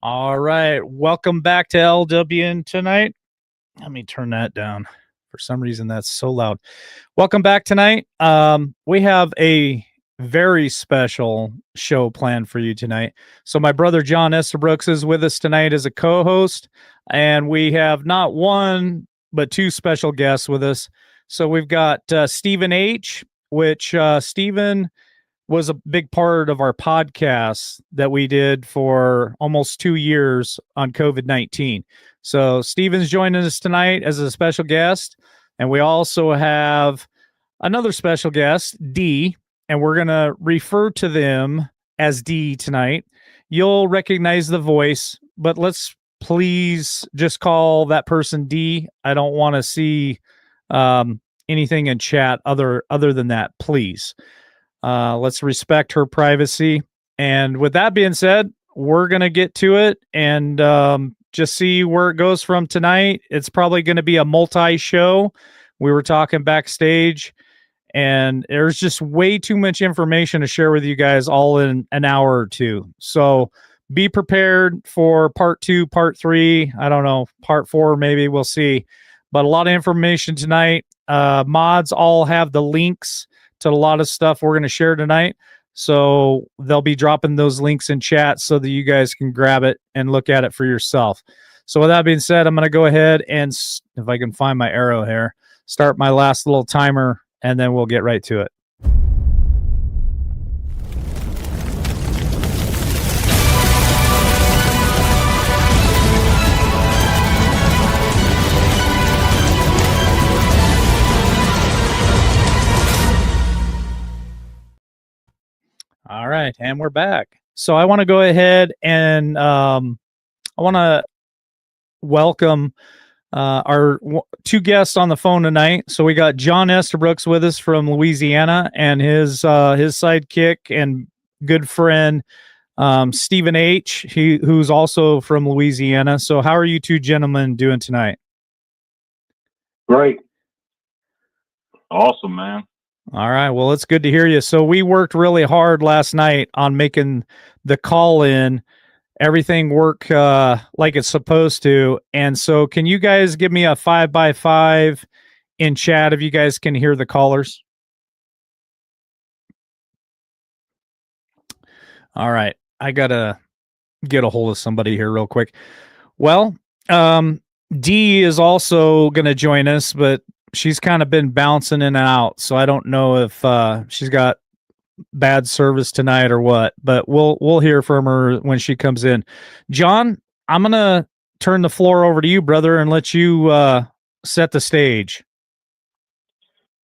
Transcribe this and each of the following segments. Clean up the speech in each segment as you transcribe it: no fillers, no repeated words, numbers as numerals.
All right. Welcome back to LWN tonight. Let me turn that down. For some reason, that's so loud. Welcome back tonight. We have a very special show planned for you tonight. So, my brother John Estabrooks is with us tonight as a co host, and we have not one, but two special guests with us. So, we've got Stephen H., which Stephen was a big part of our podcast that we did for almost 2 years on COVID-19. So Steven's joining us tonight as a special guest. And we also have another special guest, D, and we're going to refer to them as D tonight. You'll recognize the voice, but let's please just call that person D. I don't want to see anything in chat other than that, please. Let's respect her privacy. And with that being said, we're going to get to it and just see where it goes from tonight. It's probably going to be a multi-show. We were talking backstage, and there's just way too much information to share with you guys all in an hour or two. So be prepared for part 2, part 3. I don't know, part 4, maybe. We'll see. But a lot of information tonight. Mods all have the links to a lot of stuff we're going to share tonight. So they'll be dropping those links in chat so that you guys can grab it and look at it for yourself. So with that being said, I'm going to go ahead and, if I can find my arrow here, start my last little timer, and then we'll get right to it. All right, and we're back. So I want to go ahead and I want to welcome our two guests on the phone tonight. So we got John Estabrooks with us from Louisiana, and his sidekick and good friend Stephen H., who's also from Louisiana. So how are you two gentlemen doing tonight? Great. Awesome, man. All right. Well, it's good to hear you. So we worked really hard last night on making the call in, everything work like it's supposed to. And so can you guys give me a 5x5 in chat if you guys can hear the callers? All right. I got to get a hold of somebody here real quick. Well, D is also going to join us, but she's kind of been bouncing in and out, so I don't know if she's got bad service tonight or what, but we'll hear from her when she comes in. John, I'm going to turn the floor over to you, brother, and let you set the stage.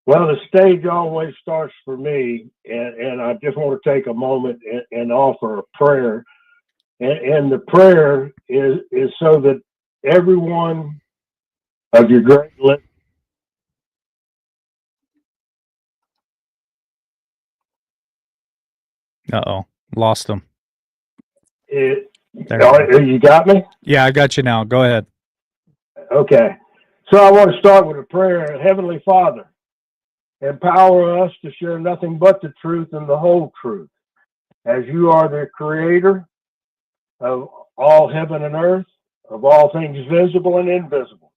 Well, the stage always starts for me, and I just want to take a moment and offer a prayer. And the prayer is so that every one of your great listeners. Uh-oh, lost him. You got me? Yeah, I got you now. Go ahead. Okay. So I want to start with a prayer. Heavenly Father, empower us to share nothing but the truth and the whole truth, as you are the creator of all heaven and earth, of all things visible and invisible.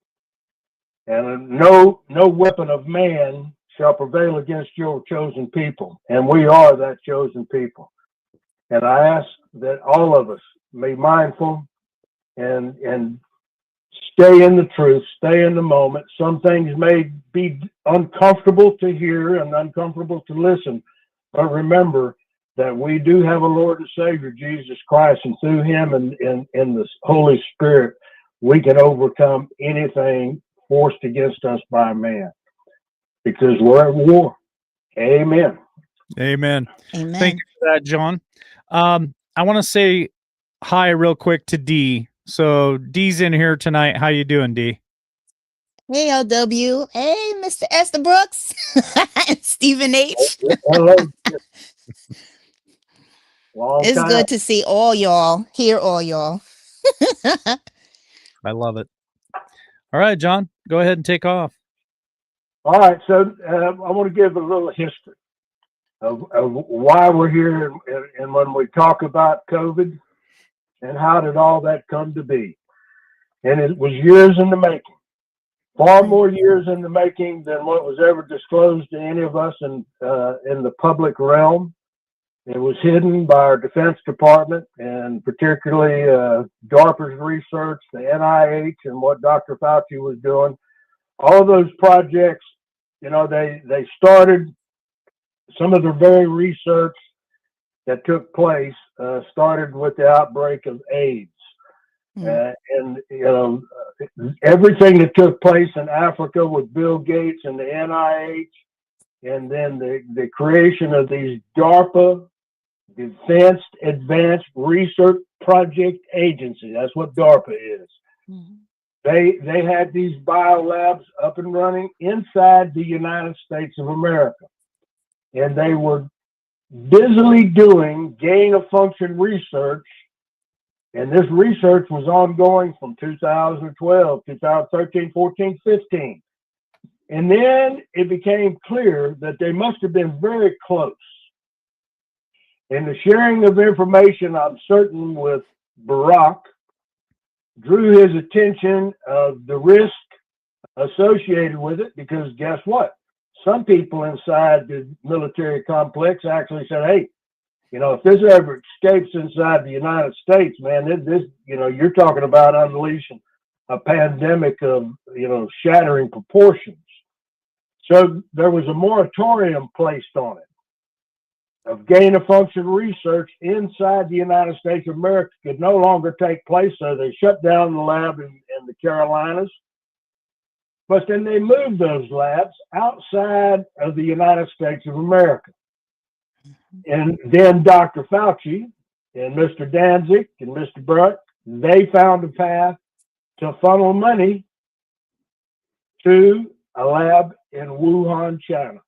And no weapon of man shall prevail against your chosen people. And we are that chosen people. And I ask that all of us be mindful and stay in the truth, stay in the moment. Some things may be uncomfortable to hear and uncomfortable to listen, but remember that we do have a Lord and Savior, Jesus Christ, and through him and the Holy Spirit, we can overcome anything forced against us by man, because we're at war. Amen. Amen. Amen. Thank you for that, John. I want to say hi real quick to D. So D's in here tonight. How you doing, D? Hey, LW. Hey, Mr. Estabrooks. Stephen H. Hello. It's good to see all y'all, hear all y'all. I love it. All right, John, go ahead and take off. All right. So I want to give a little history of why we're here. And when we talk about COVID, And how did all that come to be? And it was years in the making, far more years in the making than what was ever disclosed to any of us in the public realm. It was hidden by our Defense Department, and particularly DARPA's research, the NIH, and what Dr. Fauci was doing. All of those projects, you know, they started, some of the very research that took place started with the outbreak of AIDS. And, you know, everything that took place in Africa with Bill Gates and the NIH, and then the creation of these DARPA, Defense Advanced Research Project Agency. That's what DARPA is. Mm-hmm. They had these biolabs up and running inside the United States of America. And they were busily doing gain-of-function research. And this research was ongoing from 2012, 2013, 14, 15. And then it became clear that they must have been very close. And the sharing of information, I'm certain, with Barack drew his attention of the risk associated with it, because guess what? Some people inside the military complex actually said, hey, you know, if this ever escapes inside the United States, man, this, you know, you're talking about unleashing a pandemic of, you know, shattering proportions. So there was a moratorium placed on it, of gain-of-function research inside the United States of America could no longer take place. So they shut down the lab in the Carolinas. But then they moved those labs outside of the United States of America. And then Dr. Fauci and Mr. Danzig and Mr. Bruck, they found a path to funnel money to a lab in Wuhan, China.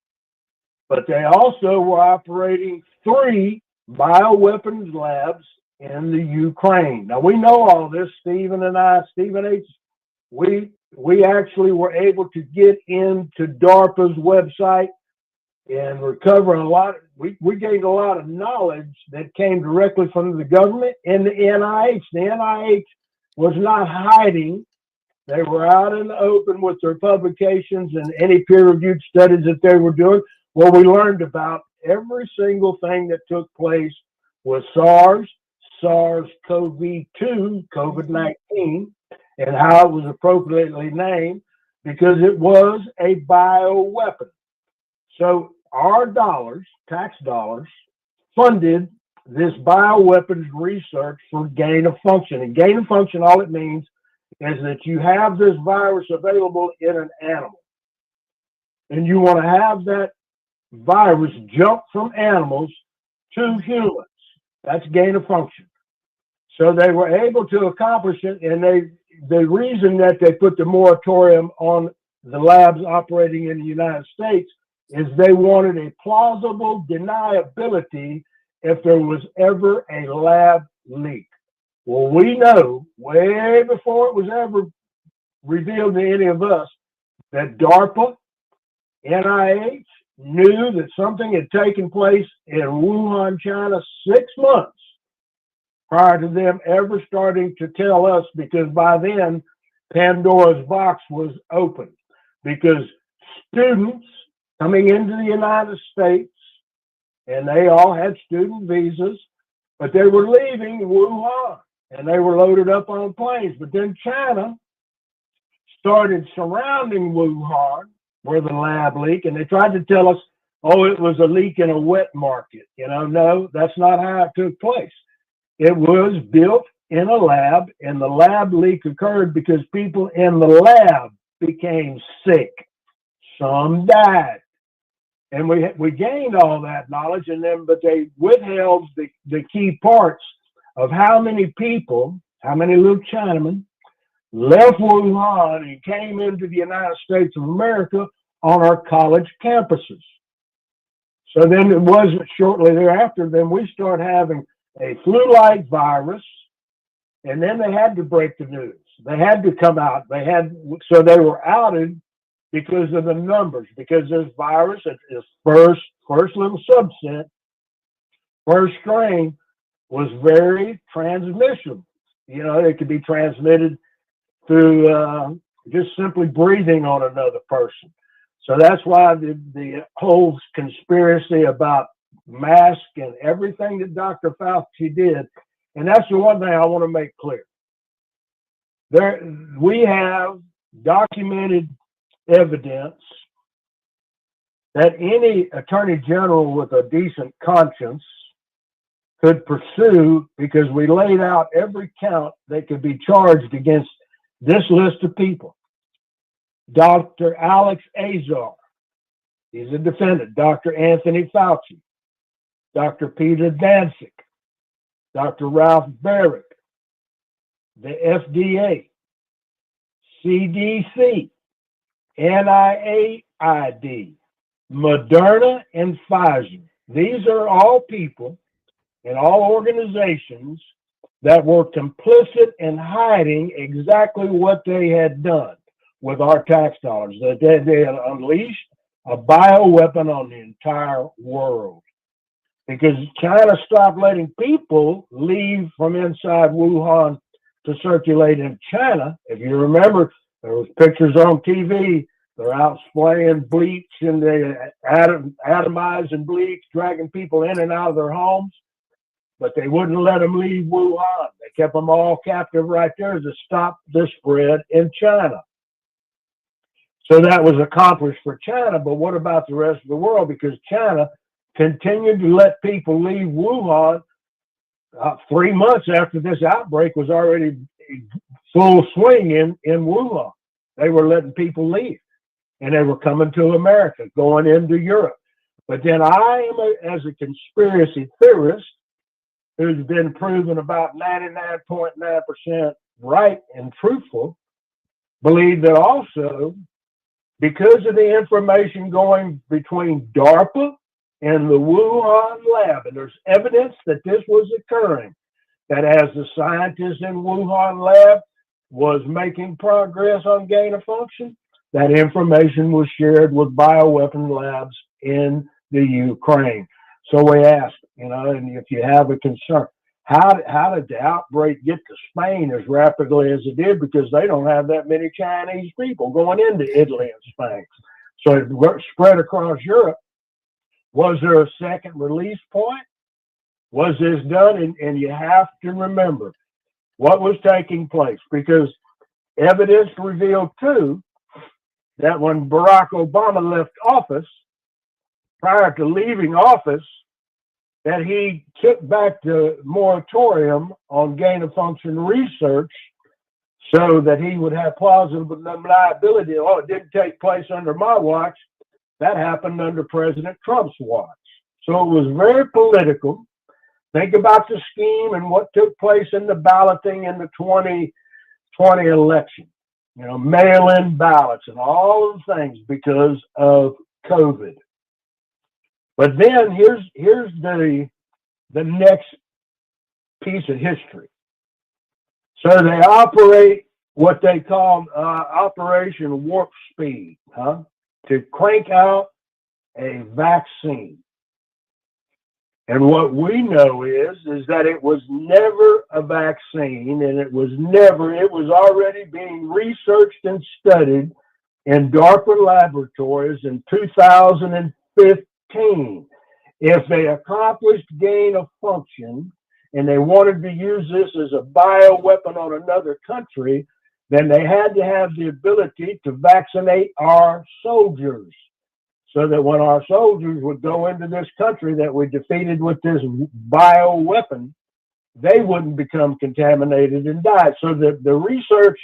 But they also were operating 3 bioweapons labs in the Ukraine. Now, we know all this, Stephen and I, Stephen H., we actually were able to get into DARPA's website and recover a lot. We gained a lot of knowledge that came directly from the government and the NIH. The NIH was not hiding. They were out in the open with their publications and any peer-reviewed studies that they were doing. Well, we learned about every single thing that took place with SARS, SARS-CoV-2, COVID-19, and how it was appropriately named, because it was a bioweapon. So our dollars, tax dollars, funded this bioweapons research for gain of function. And gain of function, all it means is that you have this virus available in an animal. And you want to have that virus jump from animals to humans. That's gain of function. So they were able to accomplish it, and the reason that they put the moratorium on the labs operating in the United States is they wanted a plausible deniability if there was ever a lab leak. Well, we know way before it was ever revealed to any of us that DARPA, NIH, knew that something had taken place in Wuhan, China 6 months prior to them ever starting to tell us, because by then Pandora's box was open, because students coming into the United States, and they all had student visas, but they were leaving Wuhan and they were loaded up on planes. But then China started surrounding Wuhan where the lab leaked, and they tried to tell us, oh, it was a leak in a wet market. You know, no, that's not how it took place. It was built in a lab, and the lab leak occurred because people in the lab became sick. Some died. And we gained all that knowledge, and then, but they withheld the key parts of how many people, how many little Chinamen left Wuhan and came into the United States of America on our college campuses. So then it wasn't shortly thereafter, then we start having a flu-like virus, and then they had to break the news. They had to come out. So they were outed because of the numbers, because this virus is first little subset, first strain, was very transmissible. You know, it could be transmitted through just simply breathing on another person. So that's why the whole conspiracy about masks and everything that Dr. Fauci did, and that's the one thing I want to make clear. We have documented evidence that any attorney general with a decent conscience could pursue, because we laid out every count that could be charged against this list of people. Dr. Alex Azar, he's a defendant. Dr. Anthony Fauci, Dr. Peter Daszak, Dr. Ralph Barrett, the FDA, CDC, NIAID, Moderna, and Pfizer. These are all people and all organizations that were complicit in hiding exactly what they had done with our tax dollars, that they had unleashed a bioweapon on the entire world. Because China stopped letting people leave from inside Wuhan to circulate in China. If you remember, there was pictures on TV. They're out spraying bleach and they atomizing bleach, dragging people in and out of their homes. But they wouldn't let them leave Wuhan. They kept them all captive right there to stop the spread in China. So that was accomplished for China, but what about the rest of the world? Because China continued to let people leave Wuhan 3 months after this outbreak was already full swing in Wuhan. They were letting people leave, and they were coming to America, going into Europe. But then I am, as a conspiracy theorist, who's been proven about 99.9% right and truthful, believe that also, because of the information going between DARPA and the Wuhan lab, and there's evidence that this was occurring, that as the scientists in Wuhan lab was making progress on gain of function, that information was shared with bioweapon labs in the Ukraine. So we asked, and if you have a concern, how did the outbreak get to Spain as rapidly as it did? Because they don't have that many Chinese people going into Italy and Spain. So it spread across Europe. Was there a second release point? Was this done? And you have to remember what was taking place, because evidence revealed too that when Barack Obama left office, prior to leaving office, that he took back the moratorium on gain of function research so that he would have plausible deniability. Oh, it didn't take place under my watch. That happened under President Trump's watch. So it was very political. Think about the scheme and what took place in the balloting in the 2020 election. Mail-in ballots and all of the things because of COVID. But then here's the next piece of history. So they operate what they call Operation Warp Speed, to crank out a vaccine. And what we know is that it was never a vaccine, and it was already being researched and studied in DARPA laboratories in 2015. If they accomplished gain of function and they wanted to use this as a bioweapon on another country, then they had to have the ability to vaccinate our soldiers, so that when our soldiers would go into this country that we defeated with this bioweapon, they wouldn't become contaminated and die. So the research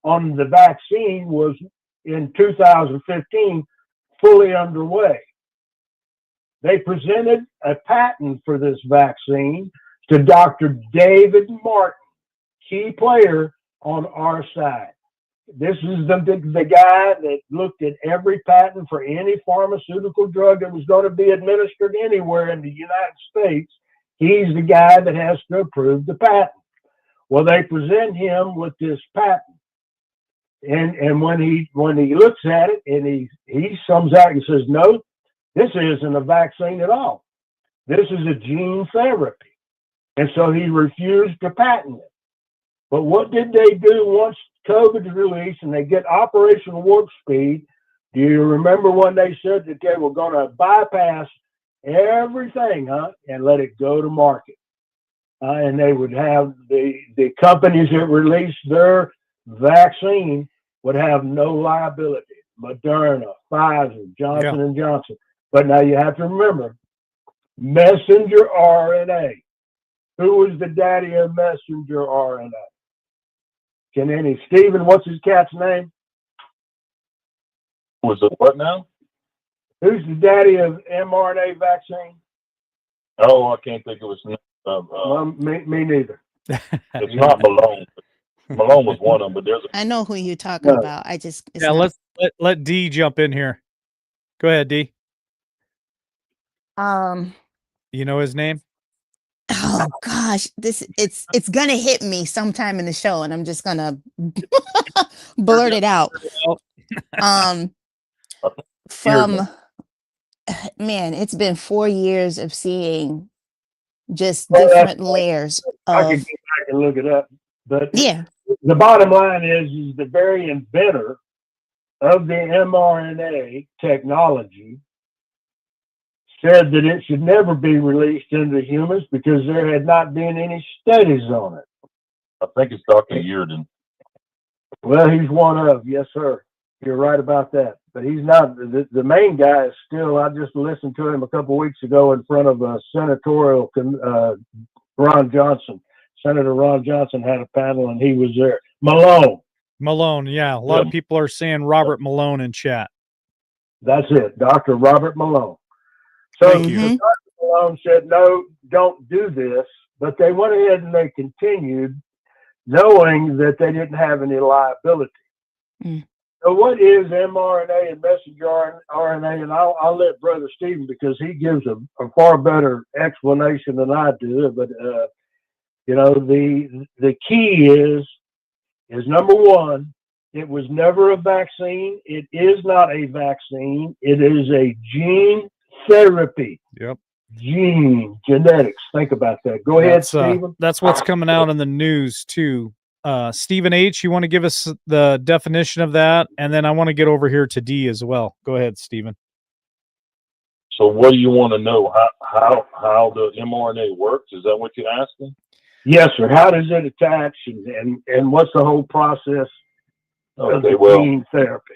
on the vaccine was in 2015 fully underway. They presented a patent for this vaccine to Dr. David Martin, key player on our side. This is the guy that looked at every patent for any pharmaceutical drug that was going to be administered anywhere in the United States. He's the guy that has to approve the patent. Well, they present him with this patent. And when he looks at it and he sums out and says, no, this isn't a vaccine at all. This is a gene therapy. And so he refused to patent it. But what did they do once COVID was released and they get Operation Warp Speed? Do you remember when they said that they were going to bypass everything, and let it go to market? And they would have the companies that released their vaccine would have no liability. Moderna, Pfizer, Johnson & Johnson. But now you have to remember, messenger RNA. Who was the daddy of messenger RNA? Stephen, what's his cat's name? Was it what now? Who's the daddy of mRNA vaccine? Oh, I can't think of his name. Me neither. It's not Malone. Malone was one of them, but there's I know who you're talking about. I just let D jump in here. Go ahead, D. You know his name? Oh gosh, it's gonna hit me sometime in the show, and I'm just gonna blurt it out. From man, it's been 4 years of seeing just different layers I of. could go back and look it up, but Yeah. The bottom line is the very inventor of the mRNA technology said that it should never be released into humans because there had not been any studies on it. I think it's Dr. Yearden. Well, he's one of, yes, sir. You're right about that. But he's not, the main guy is still, I just listened to him a couple of weeks ago in front of a senatorial, Ron Johnson. Senator Ron Johnson had a panel and he was there. Malone, yeah. A lot of people are saying Robert Malone in chat. That's it, Dr. Robert Malone. So Dr. Malone said, no, don't do this. But they went ahead and they continued, knowing that they didn't have any liability. So what is mRNA and messenger RNA? And I'll let Brother Stephen, because he gives a far better explanation than I do. But, the key is number one, it was never a vaccine. It is not a vaccine. It is a gene therapy. Yep. Genetics. Think about that. Go ahead, Stephen. That's what's coming out in the news too. Stephen H., you want to give us the definition of that? And then I want to get over here to D as well. Go ahead, Stephen. So what do you want to know? How the mRNA works? Is that what you're asking? Yes, sir. How does it attach and what's the whole process of gene therapy?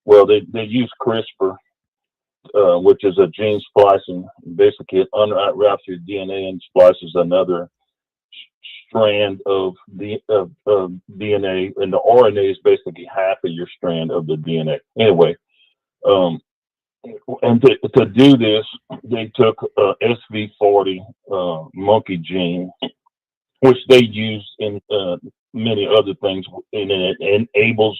Well, they use CRISPR, which is a gene splicing. Basically, it unwraps your DNA and splices another strand of DNA, and the RNA is basically half of your strand of the DNA. Anyway, and to do this, they took SV40 monkey gene, which they use in many other things, and it enables.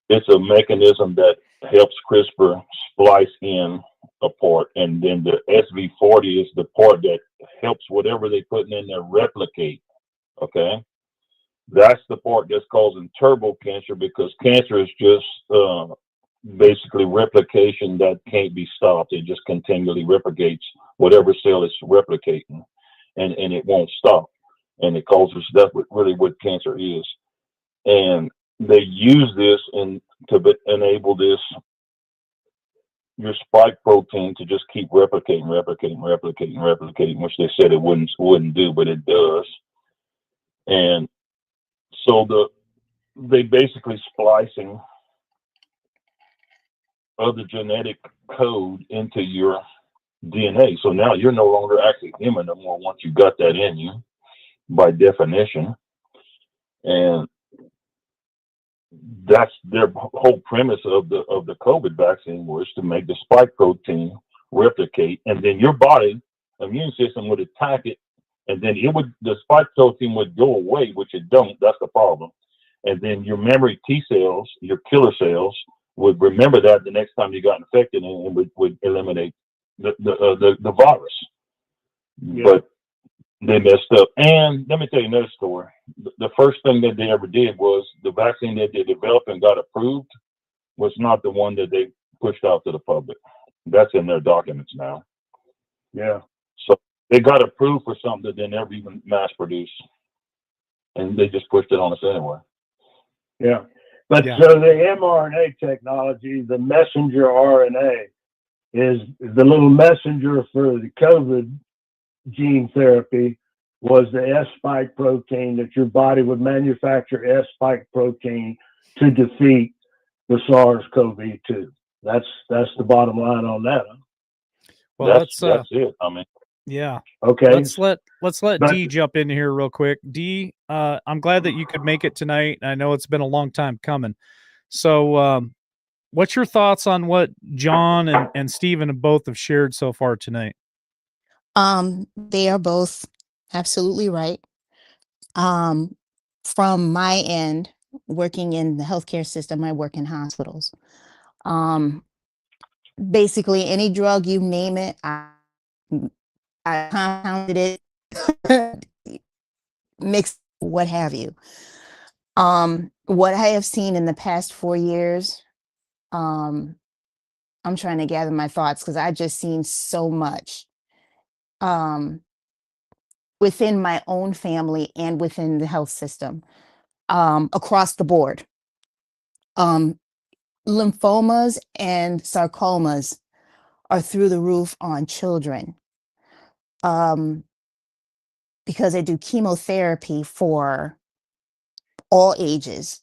It's a mechanism that helps CRISPR splice in a part, and then the SV40 is the part that helps whatever they put in there replicate. Okay, that's the part that's causing turbo cancer, because cancer is just basically replication that can't be stopped. It just continually replicates whatever cell it's replicating, and it won't stop, and it causes that's really what cancer is. And they use this to enable this your spike protein to just keep replicating, which they said it wouldn't do, but it does. And so they basically splicing other genetic code into your DNA. So now you're no longer actually human no more once you got that in you, by definition. And that's their whole premise of the COVID vaccine, was to make the spike protein replicate, and then your body immune system would attack it, and then the spike protein would go away, which it don't. That's the problem. And then your memory T cells, your killer cells, would remember that the next time you got infected, and would eliminate the virus. Yeah. But they messed up. And let me tell you another story. The first thing that they ever did was the vaccine that they developed and got approved was not the one that they pushed out to the public. That's in their documents now. Yeah. So They got approved for something that they never even mass produced, and they just pushed it on us anyway. Yeah. But Yeah. so the mRNA technology, the messenger RNA, is the little messenger for the COVID gene therapy was the S spike protein that your body would manufacture S spike protein to defeat the SARS-CoV-2. That's the bottom line on that. Well, That's it. I mean, yeah. Okay. Let's let But- D jump in here real quick. D, I'm glad that you could make it tonight. I know it's been a long time coming. So, what's your thoughts on what John and Stephen both have shared so far tonight? They are both absolutely right. From my end, working in the healthcare system, I work in hospitals. Basically, any drug you name it, I compounded it, mixed, what have you. What I have seen in the past 4 years, I'm trying to gather my thoughts because I just seen so much. Within my own family and within the health system, across the board. Lymphomas and sarcomas are through the roof on children, because they do chemotherapy for all ages.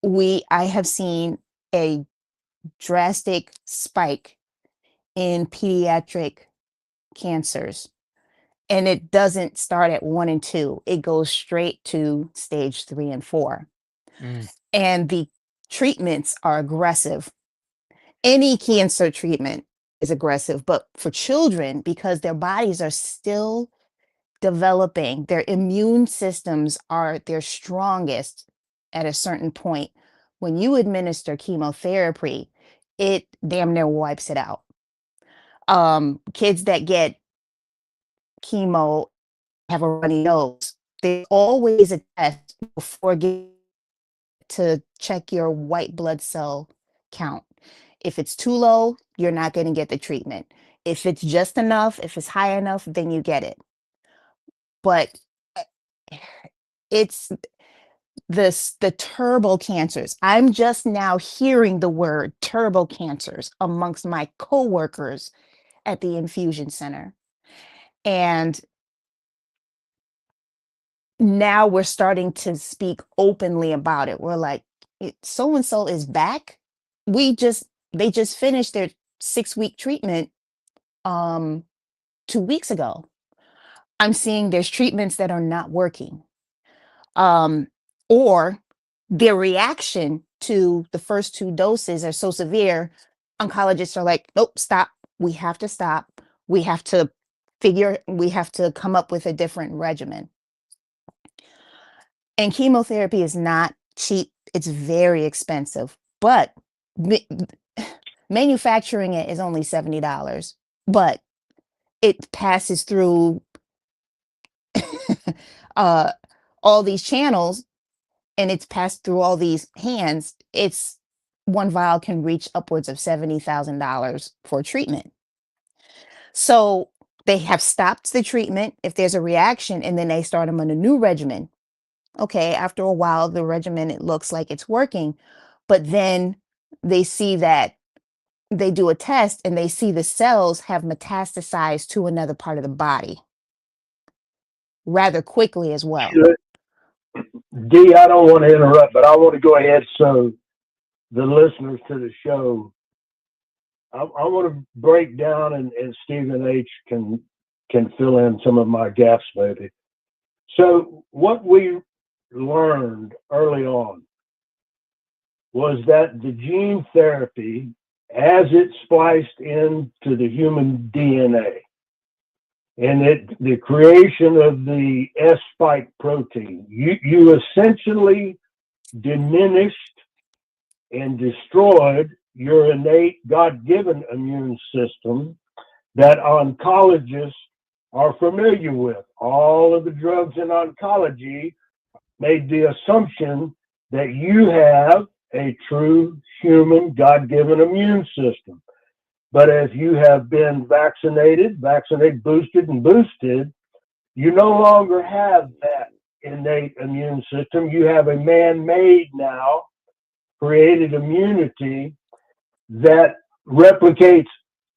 I have seen a drastic spike in pediatric cancers. And it doesn't start at 1 and 2. It goes straight to stage 3 and 4. And the treatments are aggressive. Any cancer treatment is aggressive, but for children, because their bodies are still developing, their immune systems are their strongest at a certain point. When you administer chemotherapy, it damn near wipes it out. Kids that get chemo have a runny nose. There's always a test before getting to check your white blood cell count. If it's too low, you're not going to get the treatment. If it's just enough, if it's high enough, then you get it. But it's the turbo cancers. I'm just now hearing the word turbo cancers amongst my coworkers at the infusion center. And now we're starting to speak openly about it. We're like, so and so is back. They just finished their 6-week treatment 2 weeks ago. I'm seeing there's treatments that are not working. Or their reaction to the first 2 doses are so severe, oncologists are like, nope, stop. We have to stop. We have to come up with a different regimen. And chemotherapy is not cheap. It's very expensive, but manufacturing it is only $70, but it passes through all these channels, and it's passed through all these hands. One vial can reach upwards of $70,000 for treatment. So they have stopped the treatment if there's a reaction, and then they start them on a new regimen. Okay, after a while, the regimen, it looks like it's working, but then they see that they do a test and they see the cells have metastasized to another part of the body rather quickly as well. D, I don't want to interrupt, but I want to go ahead so the listeners to the show, I want to break down, and Stephen H. can fill in some of my gaps maybe. So what we learned early on was that the gene therapy, as it spliced into the human DNA, and the creation of the S spike protein, you essentially diminished and destroyed your innate God-given immune system that oncologists are familiar with. All of the drugs in oncology made the assumption that you have a true human God-given immune system. But as you have been vaccinated, boosted, and boosted, you no longer have that innate immune system. You have a man-made now created immunity that replicates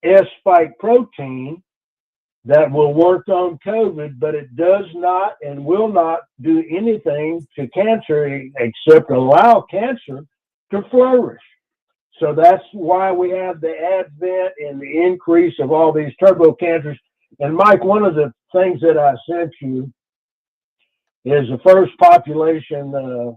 S spike protein that will work on COVID, but it does not and will not do anything to cancer except allow cancer to flourish. So that's why we have the advent and the increase of all these turbo cancers. And Mike, one of the things that I sent you is the first population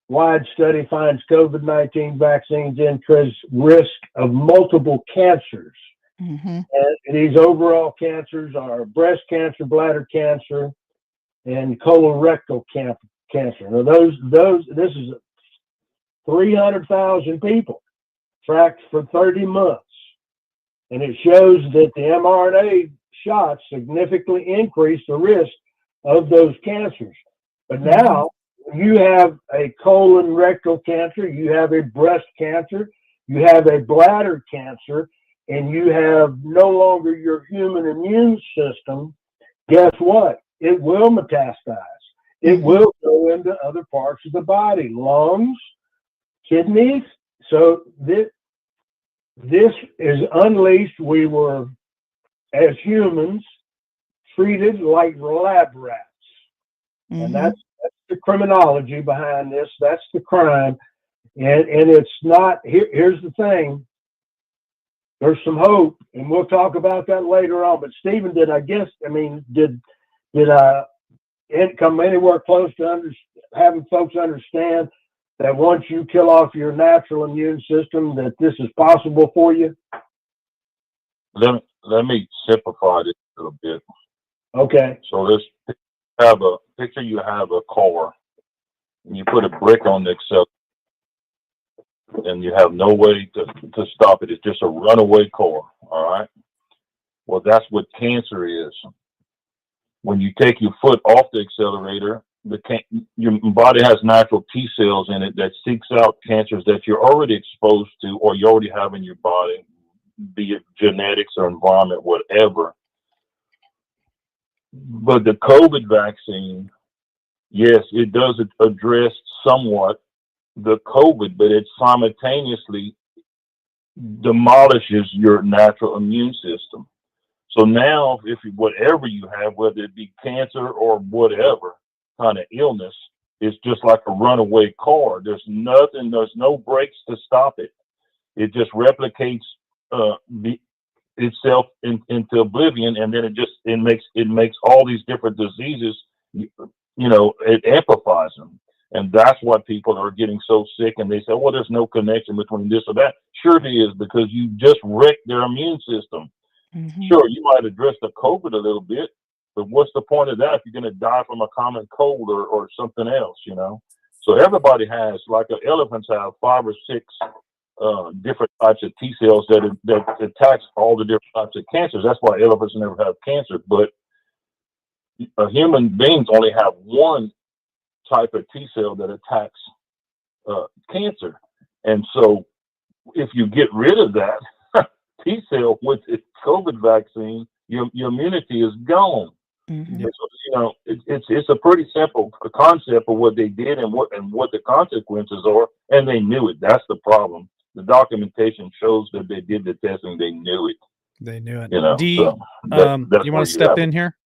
wide study finds COVID-19 vaccines increase risk of multiple cancers. Mm-hmm. And these overall cancers are breast cancer, bladder cancer, and colorectal cancer. Now this is 300,000 people tracked for 30 months. And it shows that the mRNA shots significantly increase the risk of those cancers. But now you have a colon rectal cancer, you have a breast cancer, you have a bladder cancer, and you have no longer your human immune system. Guess what? It will metastasize. It will go into other parts of the body, lungs, kidneys. So this is unleashed. We were, as humans, treated like lab rats. And that's the criminology behind this. That's the crime. And it's not, here's the thing. There's some hope, and we'll talk about that later on. But Stephen, did I come anywhere close to having folks understand that once you kill off your natural immune system, that this is possible for you? Let me simplify this a little bit. Okay. So let's picture you have a car, and you put a brick on the accelerator, and you have no way to stop it. It's just a runaway car. All right. Well, that's what cancer is. When you take your foot off the accelerator, your body has natural T cells in it that seeks out cancers that you're already exposed to or you already have in your body, be it genetics or environment, whatever. But the COVID vaccine, yes, it does address somewhat the COVID, but it simultaneously demolishes your natural immune system. So now, if whatever you have, whether it be cancer or whatever kind of illness, it's just like a runaway car. There's no brakes to stop it. It just replicates itself into oblivion, and then it makes all these different diseases. It amplifies them. And that's why people are getting so sick, and they say, well, there's no connection between this or that. Sure it is, because you just wrecked their immune system. Sure, you might address the COVID a little bit, but what's the point of that if you're going to die from a common cold or something else, So everybody has, like elephants have 5 or 6 different types of T cells that attacks all the different types of cancers. That's why elephants never have cancer, but human beings only have one type of T cell that attacks cancer. And so if you get rid of that T cell with the COVID vaccine, your immunity is gone. So, it's a pretty simple concept of what they did and what the consequences are, and they knew it. That's the problem. The documentation shows that they did the testing. They knew it. They knew it. Dee, you want to step in here?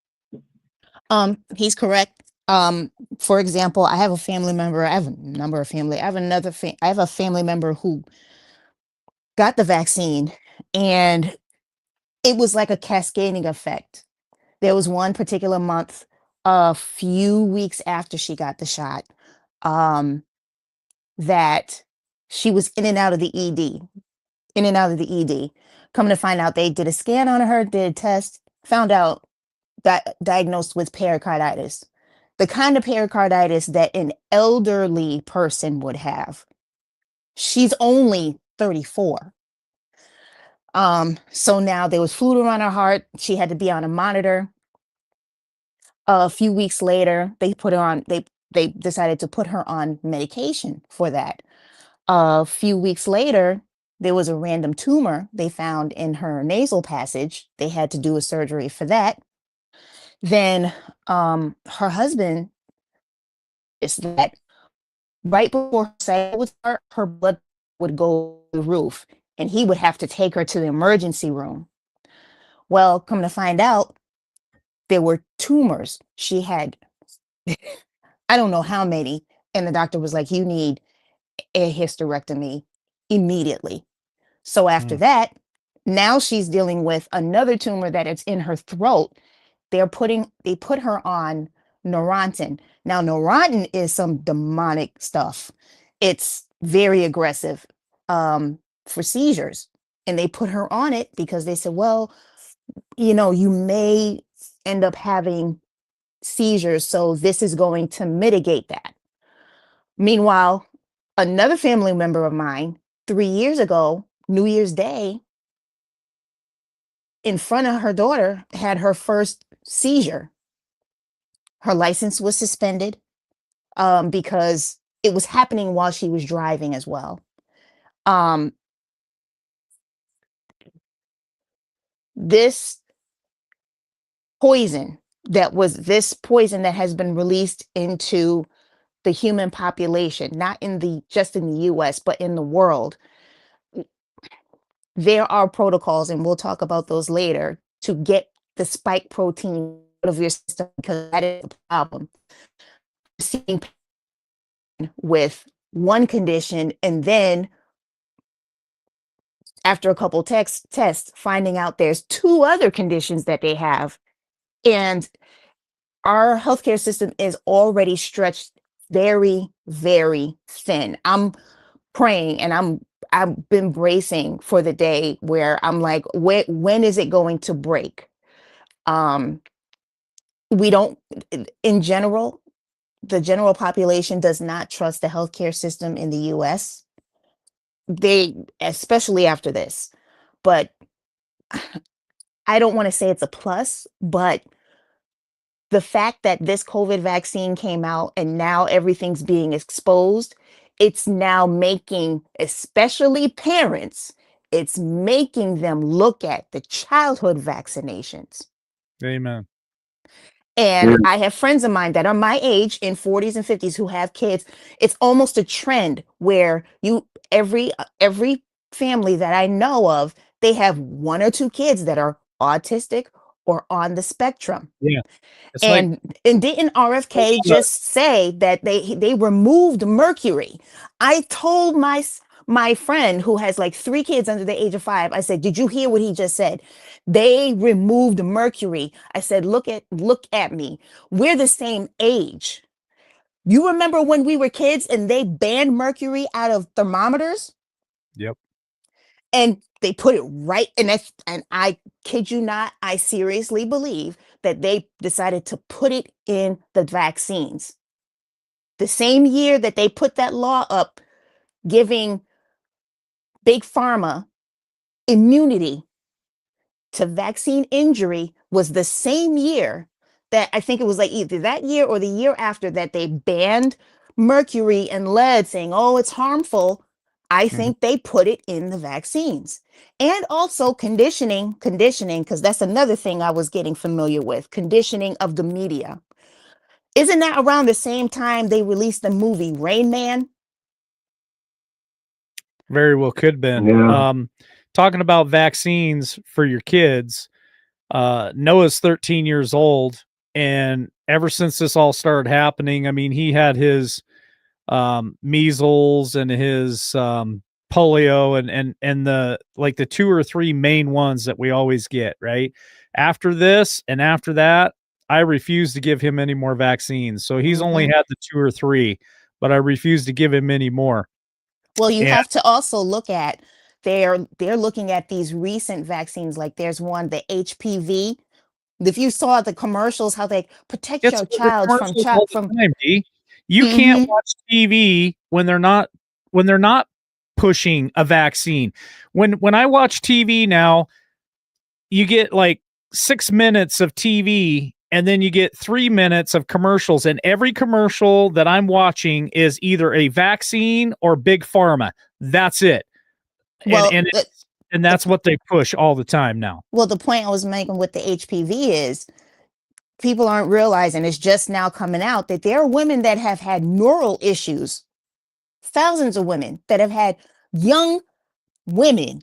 He's correct. For example, I have a family member. I have a number of family. I have a family member who got the vaccine, and it was like a cascading effect. There was one particular month, a few weeks after she got the shot, that she was in and out of the ED. Coming to find out, they did a scan on her, did a test, found out that diagnosed with pericarditis, the kind of pericarditis that an elderly person would have. She's only 34. So now there was fluid around her heart. She had to be on a monitor. A few weeks later, they decided to put her on medication for that. A few weeks later, There was a random tumor they found in her nasal passage. They had to do a surgery for that. Then her husband is that right before her cycle would start, her blood would go through the roof and he would have to take her to the emergency room. Well, come to find out, there were tumors. She had, I don't know how many. And the doctor was like, you need a hysterectomy immediately. So after that, now she's dealing with another tumor that is in her throat. They put her on Neurontin. Now, Neurontin is some demonic stuff. It's very aggressive for seizures. And they put her on it because they said, well, you may end up having seizures. So this is going to mitigate that. Meanwhile, another family member of mine, 3 years ago, New Year's Day, in front of her daughter, had her first seizure. Her license was suspended because it was happening while she was driving as well. This poison that has been released into the human population, not just in the US, but in the world. There are protocols, and we'll talk about those later, to get the spike protein out of your system, because that is the problem. Seeing with one condition, and then after a couple tests, finding out there's 2 other conditions that they have. And our healthcare system is already stretched very, very thin. I'm praying and I've been bracing for the day where I'm like, when is it going to break? We don't, in general, the general population does not trust the healthcare system in the US. Especially after this, but I don't want to say it's a plus, but the fact that this COVID vaccine came out and now everything's being exposed, it's now making, especially parents, it's making them look at the childhood vaccinations. Amen. And I have friends of mine that are my age, in 40s and 50s, who have kids. It's almost a trend where every family that I know of, they have 1 or 2 kids that are autistic or on the spectrum. Yeah. It's And didn't RFK just say that they removed mercury? I told my friend who has like 3 kids under the age of 5, I said, did you hear what he just said? They removed mercury. I said, look at me. We're the same age. You remember when we were kids and they banned mercury out of thermometers? Yep. And they put it right, and I kid you not, I seriously believe that they decided to put it in the vaccines. The same year that they put that law up, giving Big Pharma immunity to vaccine injury, was the same year that, I think it was like either that year or the year after, that they banned mercury and lead, saying, oh, it's harmful. I think they put it in the vaccines. And also conditioning, because that's another thing I was getting familiar with, conditioning of the media. Isn't that around the same time they released the movie Rain Man? Very well could have been. Yeah. Talking about vaccines for your kids, Noah's 13 years old, and ever since this all started happening, I mean, he had his measles and his polio and the 2 or 3 main ones that we always get, right? After this and after that, I refuse to give him any more vaccines. So he's only had the 2 or 3, but I refuse to give him any more. Well, you have to also look at, they're looking at these recent vaccines, like there's one, the HPV. If you saw the commercials, how they protect your child from time, D. You can't watch TV when they're not pushing a vaccine. When I watch TV now, you get like 6 minutes of TV and then you get 3 minutes of commercials, and every commercial that I'm watching is either a vaccine or big pharma. That's it. Well, and that's what they push all the time now. well, the point I was making with the HPV is people aren't realizing, it's just now coming out, that there are women that have had neural issues, thousands of women that have had, young women,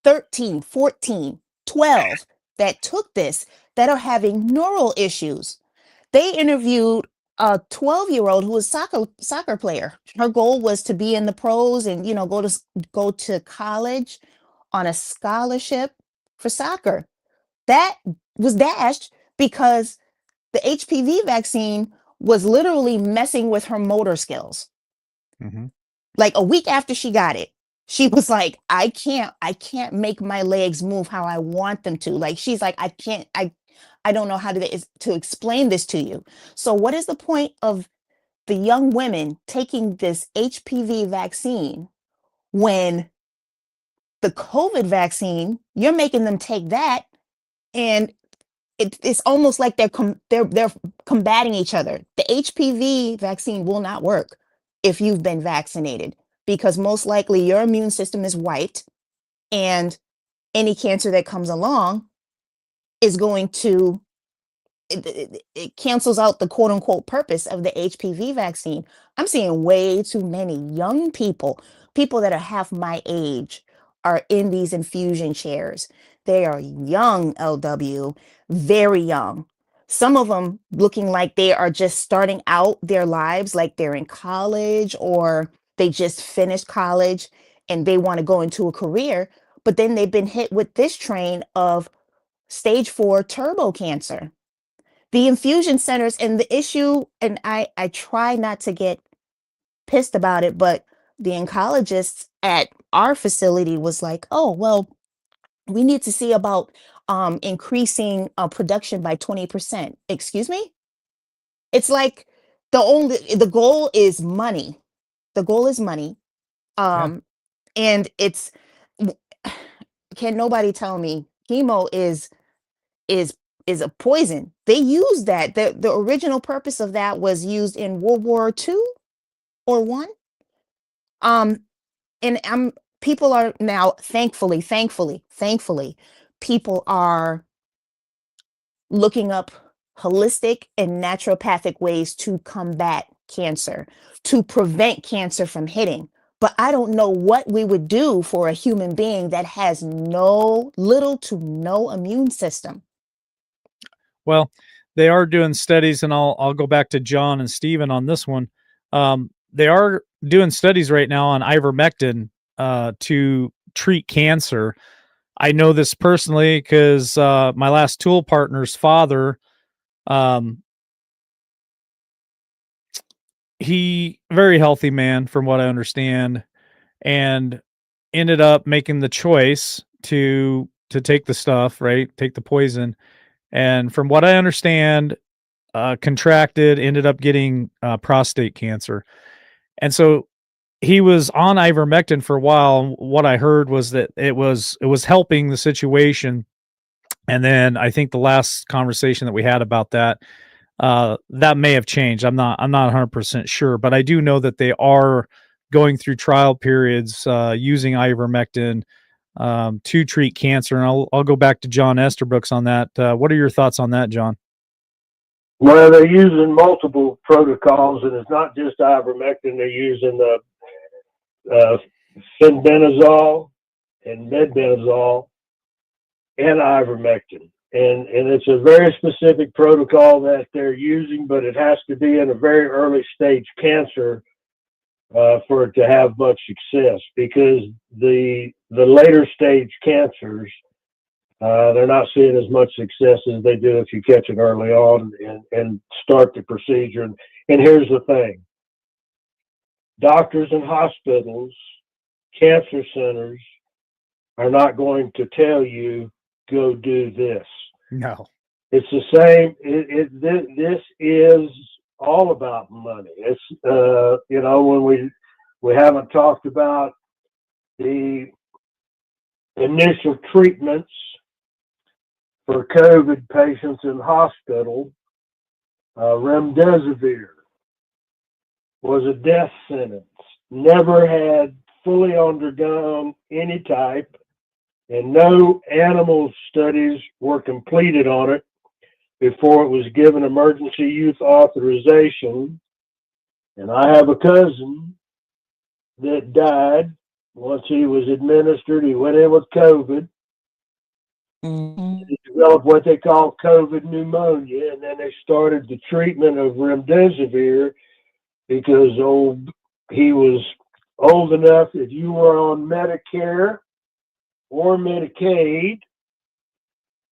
13, 14, 12, that took this, that are having neural issues. They interviewed a 12-year-old who was soccer player. Her goal was to be in the pros and, go to college on a scholarship for soccer. That was dashed because the HPV vaccine was literally messing with her motor skills. Mhm. Like a week after she got it, she was like, I can't make my legs move how I want them to. Like, she's like, I don't know how to explain this to you. So what is the point of the young women taking this HPV vaccine when the COVID vaccine, you're making them take that, and it's almost like they're combating each other. The HPV vaccine will not work if you've been vaccinated, because most likely your immune system is wiped, and any cancer that comes along is going to, it cancels out the quote unquote purpose of the HPV vaccine. I'm seeing way too many young people that are half my age, are in these infusion chairs. They are young, LW, very young. Some of them looking like they are just starting out their lives, like they're in college or they just finished college and they want to go into a career. But then they've been hit with this train of stage 4 turbo cancer. The infusion centers, and the issue, and I try not to get pissed about it, but the oncologists at our facility was like, oh, well, we need to see about increasing production by 20%. Excuse me? It's like the goal is money. The goal is money. Yeah. And it's, can nobody tell me chemo is is a poison? They use that. The original purpose of that was used in World War II or one. Um, and people are now, thankfully, people are looking up holistic and naturopathic ways to combat cancer, to prevent cancer from hitting. But I don't know what we would do for a human being that has little to no immune system. Well, they are doing studies, and I'll go back to John and Stephen on this one. They are doing studies right now on ivermectin to treat cancer. I know this personally because my last tool partner's father, he very healthy man from what I understand, and ended up making the choice to take the stuff, right? Take the poison. And from what I understand, contracted, ended up getting prostate cancer. And so he was on ivermectin for a while. What I heard was that it was helping the situation. And then I think the last conversation that we had about that, that may have changed. I'm not 100% sure, but I do know that they are going through trial periods using ivermectin to treat cancer. And I'll go back to John Esterbrooks on that. What are your thoughts on that, John? Well, they're using multiple protocols, and it's not just ivermectin. They're using the fenbendazole and medbendazole and ivermectin. And it's a very specific protocol that they're using, but it has to be in a very early stage cancer for it to have much success, because the later stage cancers, they're not seeing as much success as they do if you catch it early on and start the procedure. And here's the thing. Doctors and hospitals, cancer centers are not going to tell you, go do this. No. It's the same. This is all about money. It's, when we haven't talked about the initial treatments for COVID patients in hospital. Remdesivir was a death sentence. Never had fully undergone any type, and no animal studies were completed on it before it was given emergency use authorization. And I have a cousin that died once he was administered. He went in with COVID. Mm-hmm. He developed what they call COVID pneumonia, and then they started the treatment of remdesivir because he was old enough. If you were on Medicare or Medicaid,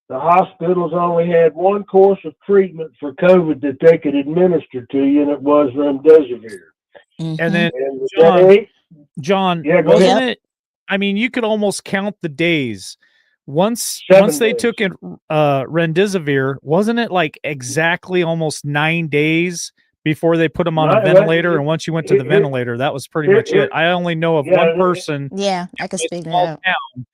the hospitals only had one course of treatment for COVID that they could administer to you, and it was remdesivir. Mm-hmm. And then And John, Yeah, go wasn't ahead. it? I mean, you could almost count the days. Once 7 they days. took it remdesivir, wasn't it like exactly almost 9 days before they put him on a Right, ventilator? And once you went to the here- ventilator, that was pretty here- much it. I only know of yeah, one person Yeah, I could in a speak that small out. town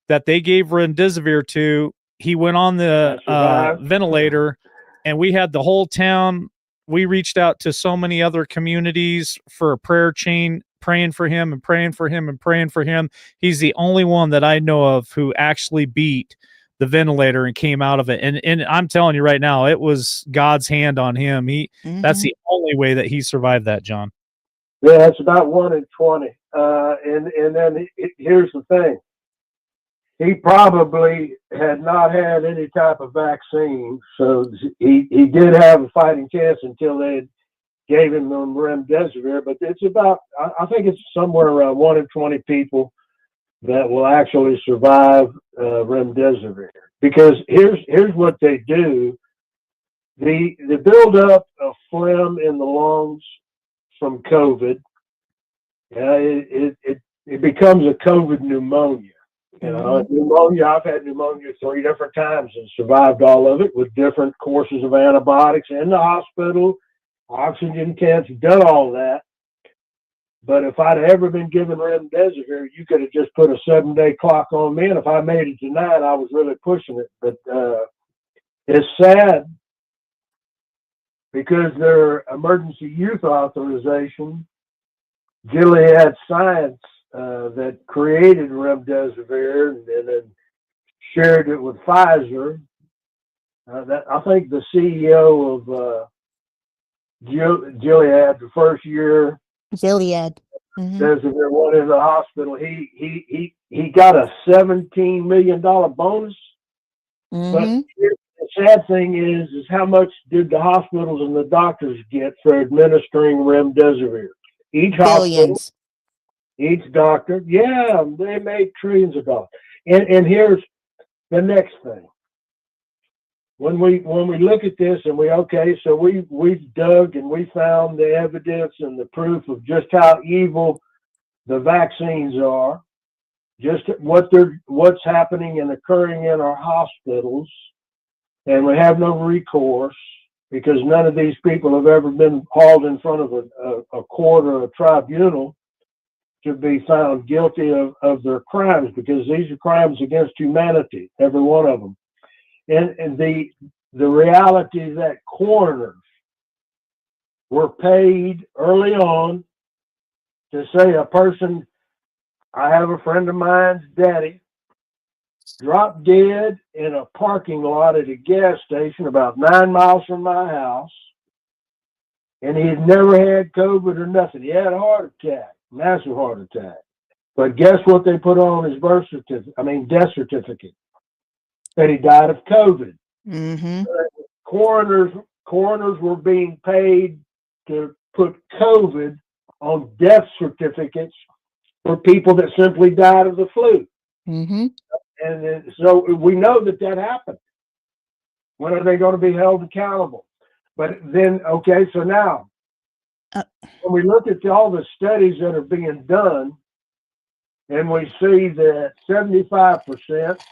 that they gave remdesivir to. He went on the I survived. ventilator, and we had the whole town. We reached out to so many other communities for a prayer chain, praying for him and praying for him and praying for him. He's the only one that I know of who actually beat the ventilator and came out of it. And I'm telling you right now, it was God's hand on him. That's Mhm. the only way that he survived that, John. Yeah, it's about 1 in 20. And then here's the thing. He probably had not had any type of vaccine, so he did have a fighting chance until they gave him the remdesivir. But it's about, I think it's somewhere around 1 in 20 people that will actually survive remdesivir. Because here's what they do: the buildup of phlegm in the lungs from COVID, it becomes a COVID pneumonia. You know, pneumonia, I've had pneumonia 3 different times and survived all of it with different courses of antibiotics in the hospital, oxygen tents, done all that. But if I'd ever been given remdesivir, you could have just put a 7-day clock on me. And if I made it to 9, I was really pushing it. But it's sad because their emergency use authorization, Gilead Science, that created remdesivir and then shared it with Pfizer. I think the CEO of Gilead, the first year Gilead. Mhm. Remdesivir went into the hospital, he got a $17 million bonus. But Mhm. the sad thing is how much did the hospitals and the doctors get for administering remdesivir? Each hospital, Billions. each doctor, yeah, they made trillions of dollars. And here's the next thing. When we look at this and so we've dug and we found the evidence and the proof of just how evil the vaccines are, just what's happening and occurring in our hospitals, and we have no recourse because none of these people have ever been hauled in front of a court or a tribunal to be found guilty of their crimes, because these are crimes against humanity, every one of them. And the reality is that coroners were paid early on to say a person, I have a friend of mine's daddy, dropped dead in a parking lot at a gas station about 9 miles from my house, and he had never had COVID or nothing. He had a heart attack, massive heart attack. But guess what they put on his death certificate? That he died of COVID. Mhm. Coroners were being paid to put COVID on death certificates for people that simply died of the flu. Mhm. And then, so we know that happened. When are they going to be held accountable? But then, okay, so now, when we look at all the studies that are being done, and we see that 75%,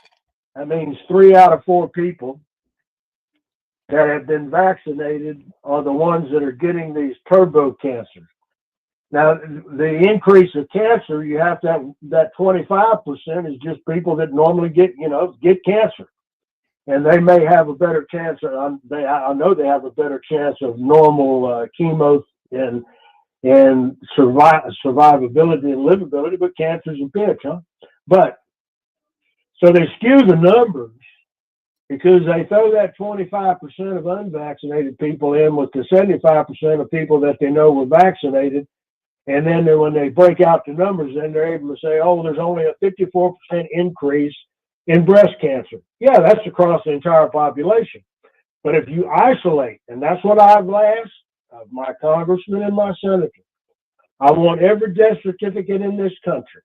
that means 3 out of 4 people that have been vaccinated are the ones that are getting these turbo cancers. Now, the increase of cancer, you have to have that 25% is just people that normally get cancer. And they may have a better chance, I know they have a better chance of normal chemo and and survivability and livability, but cancer's a bitch, huh? But so they skew the numbers because they throw that 25% of unvaccinated people in with the 75% of people that they know were vaccinated. And then when they break out the numbers, then they're able to say, oh, there's only a 54% increase in breast cancer. Yeah, that's across the entire population. But if you isolate, and that's what I've asked of my congressman and my senator, I want every death certificate in this country.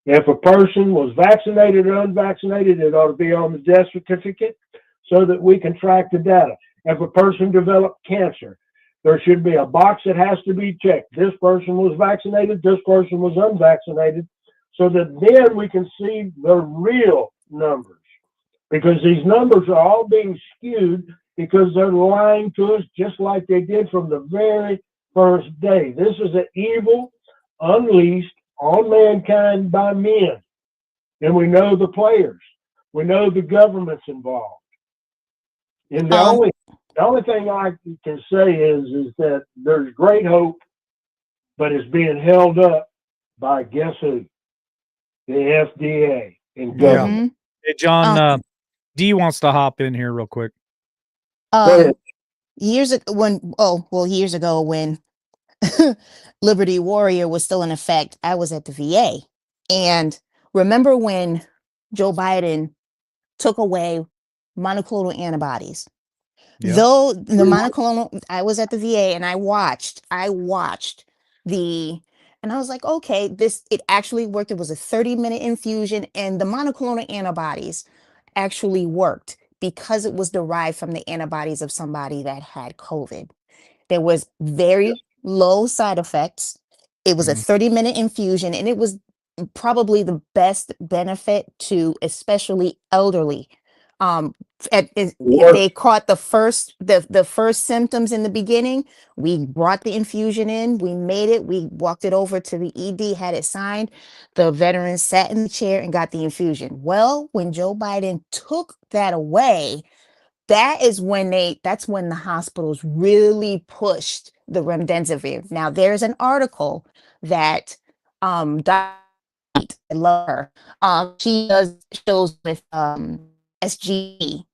If a person was vaccinated or unvaccinated, it ought to be on the death certificate so that we can track the data. If a person developed cancer, there should be a box that has to be checked. This person was vaccinated, this person was unvaccinated, so that then we can see the real numbers. Because these numbers are all being skewed because they're lying to us just like they did from the very first day. This is an evil unleashed on mankind by men. And we know the players. We know the government's involved. And the only thing I can say is that there's great hope, but it's being held up by guess who? The FDA and government. Hey, John, Um, D wants to hop in here real quick. Go ahead. Years ago when Liberty Warrior was still in effect, I was at the VA. And remember when Joe Biden took away monoclonal antibodies? Yeah. Though the monoclonal, I was at the VA and I watched and I was like, okay, it actually worked. It was a 30-minute infusion, and the monoclonal antibodies actually worked because it was derived from the antibodies of somebody that had COVID. There was very low side effects. It was a Mhm. 30-minute infusion, and it was probably the best benefit to especially elderly. If they caught the first symptoms in the beginning, we brought the infusion in, we made it, we walked it over to the ED, had it signed. The veteran sat in the chair and got the infusion. Well, when Joe Biden took that away, that's when the hospitals really pushed the remdesivir. Now there's an article that Dr. I love her. She does shows with SG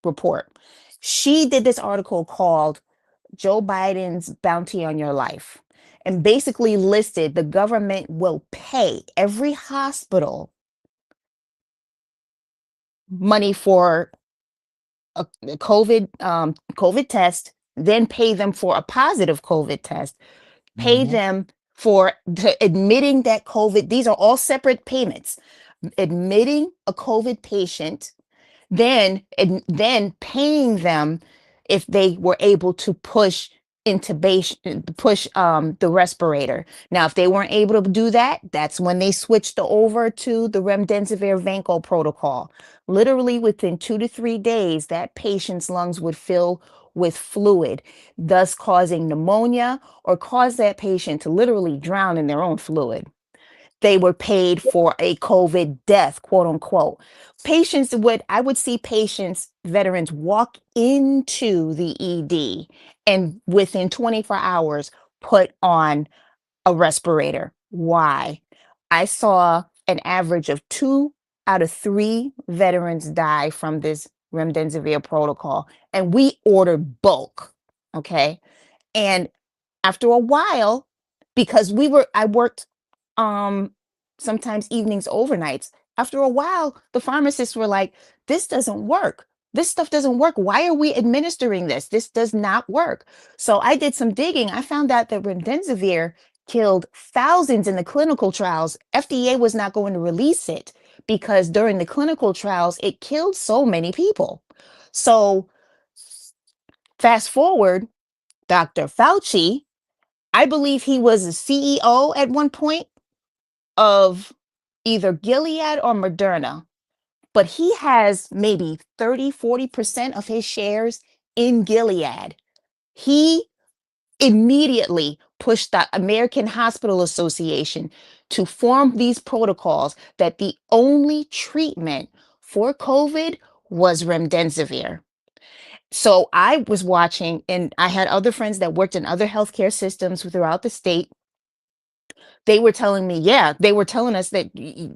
report. She did this article called Joe Biden's Bounty on Your Life, and basically listed the government will pay every hospital money for a COVID test, then pay them for a positive COVID test, pay Mhm. them for admitting that COVID. These are all separate payments. Admitting a COVID patient, then paying them if they were able to push intubation, push the respirator. Now, if they weren't able to do that, that's when they switched over to the remdesivir vanco protocol. Literally within 2 to 3 days, that patient's lungs would fill with fluid, thus causing pneumonia or cause that patient to literally drown in their own fluid. They were paid for a COVID death, quote unquote. I would see veterans walk into the ED and within 24 hours put on a respirator. Why? I saw an average of 2 out of 3 veterans die from this remdesivir protocol, and we ordered bulk. Okay. And after a while, because I worked um sometimes evenings, overnights. After a while, the pharmacists were like, this doesn't work. This stuff doesn't work. Why are we administering this? This does not work. So I did some digging. I found out that remdesivir killed thousands in the clinical trials. FDA was not going to release it because during the clinical trials, it killed so many people. So fast forward, Dr. Fauci, I believe he was a CEO at one point of either Gilead or Moderna, but he has maybe 30-40% of his shares in Gilead. He immediately pushed the American Hospital Association to form these protocols that the only treatment for COVID was remdesivir. So I was watching, and I had other friends that worked in other healthcare systems throughout the state. They were telling me, yeah, they were telling us that,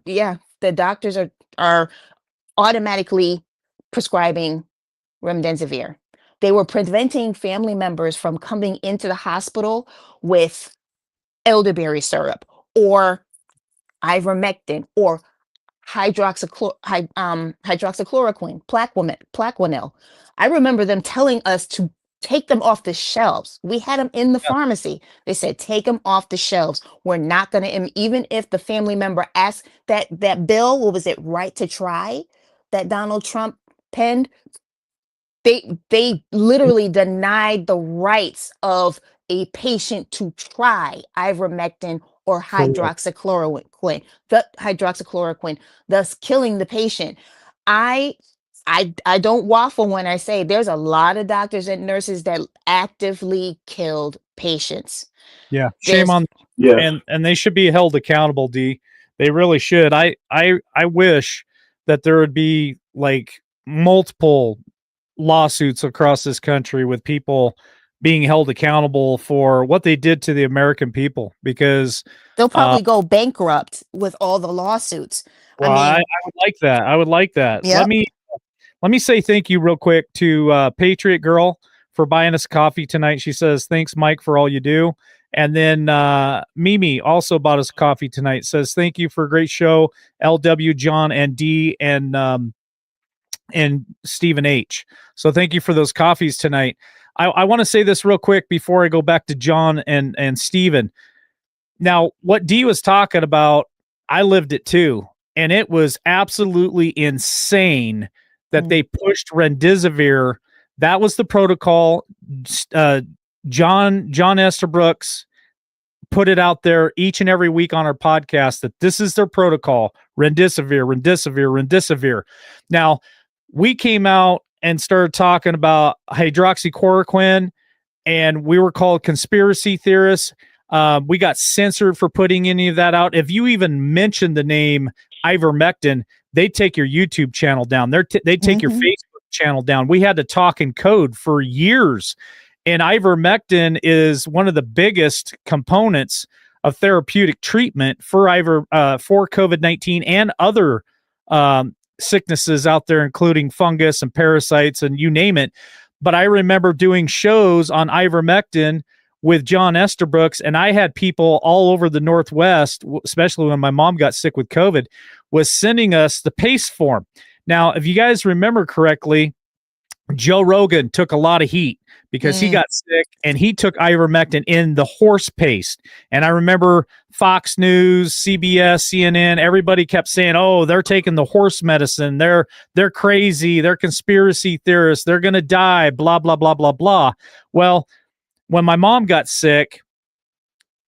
yeah, the doctors are automatically prescribing remdesivir. They were preventing family members from coming into the hospital with elderberry syrup or ivermectin or hydroxychloroquine, Plaquenil. I remember them telling us to take them off the shelves. We had them in the Yeah. pharmacy. They said, take them off the shelves. We're not going to, even if the family member asked that bill, what was it, right to try, that Donald Trump penned, they literally denied the rights of a patient to try ivermectin or Correct. hydroxychloroquine, thus killing the patient. I I don't waffle when I say there's a lot of doctors and nurses that actively killed patients. Yeah. Shame There's on Yes. and they should be held accountable, D. They really should. I wish that there would be like multiple lawsuits across this country with people being held accountable for what they did to the American people because they'll uh probably go bankrupt with all the lawsuits. I well I mean, would like that. I would like that. yep. Let me say thank you real quick to Patriot Girl for buying us coffee tonight. She says, thanks, Mike, for all you do. And then Mimi also bought us coffee tonight. Says, thank you for a great show, LW, John, and D, and Stephen H. So thank you for those coffees tonight. I want to say this real quick before I go back to John and Stephen. Now, what D was talking about, I lived it too. And it was absolutely insane that they pushed remdesivir. That was the protocol. Uh, John Estabrooks put it out there each and every week on our podcast that this is their protocol. Remdesivir. Now, we came out and started talking about hydroxychloroquine, and we were called conspiracy theorists. We got censored for putting any of that out. If you even mention the name ivermectin, they take your YouTube channel down. They take your Facebook channel down. We had to talk in code for years. And ivermectin is one of the biggest components of therapeutic treatment for for COVID-19 and other sicknesses out there, including fungus and parasites and you name it. But I remember doing shows on ivermectin with John Estabrooks, and I had people all over the Northwest, especially when my mom got sick with COVID, was sending us the paste form. Now, if you guys remember correctly, Joe Rogan took a lot of heat because he got sick and he took ivermectin in the horse paste. And I remember Fox News, CBS, CNN, everybody kept saying, oh, they're taking the horse medicine. They're crazy. They're conspiracy theorists. They're going to die, blah, blah, blah, blah, blah. Well, when my mom got sick,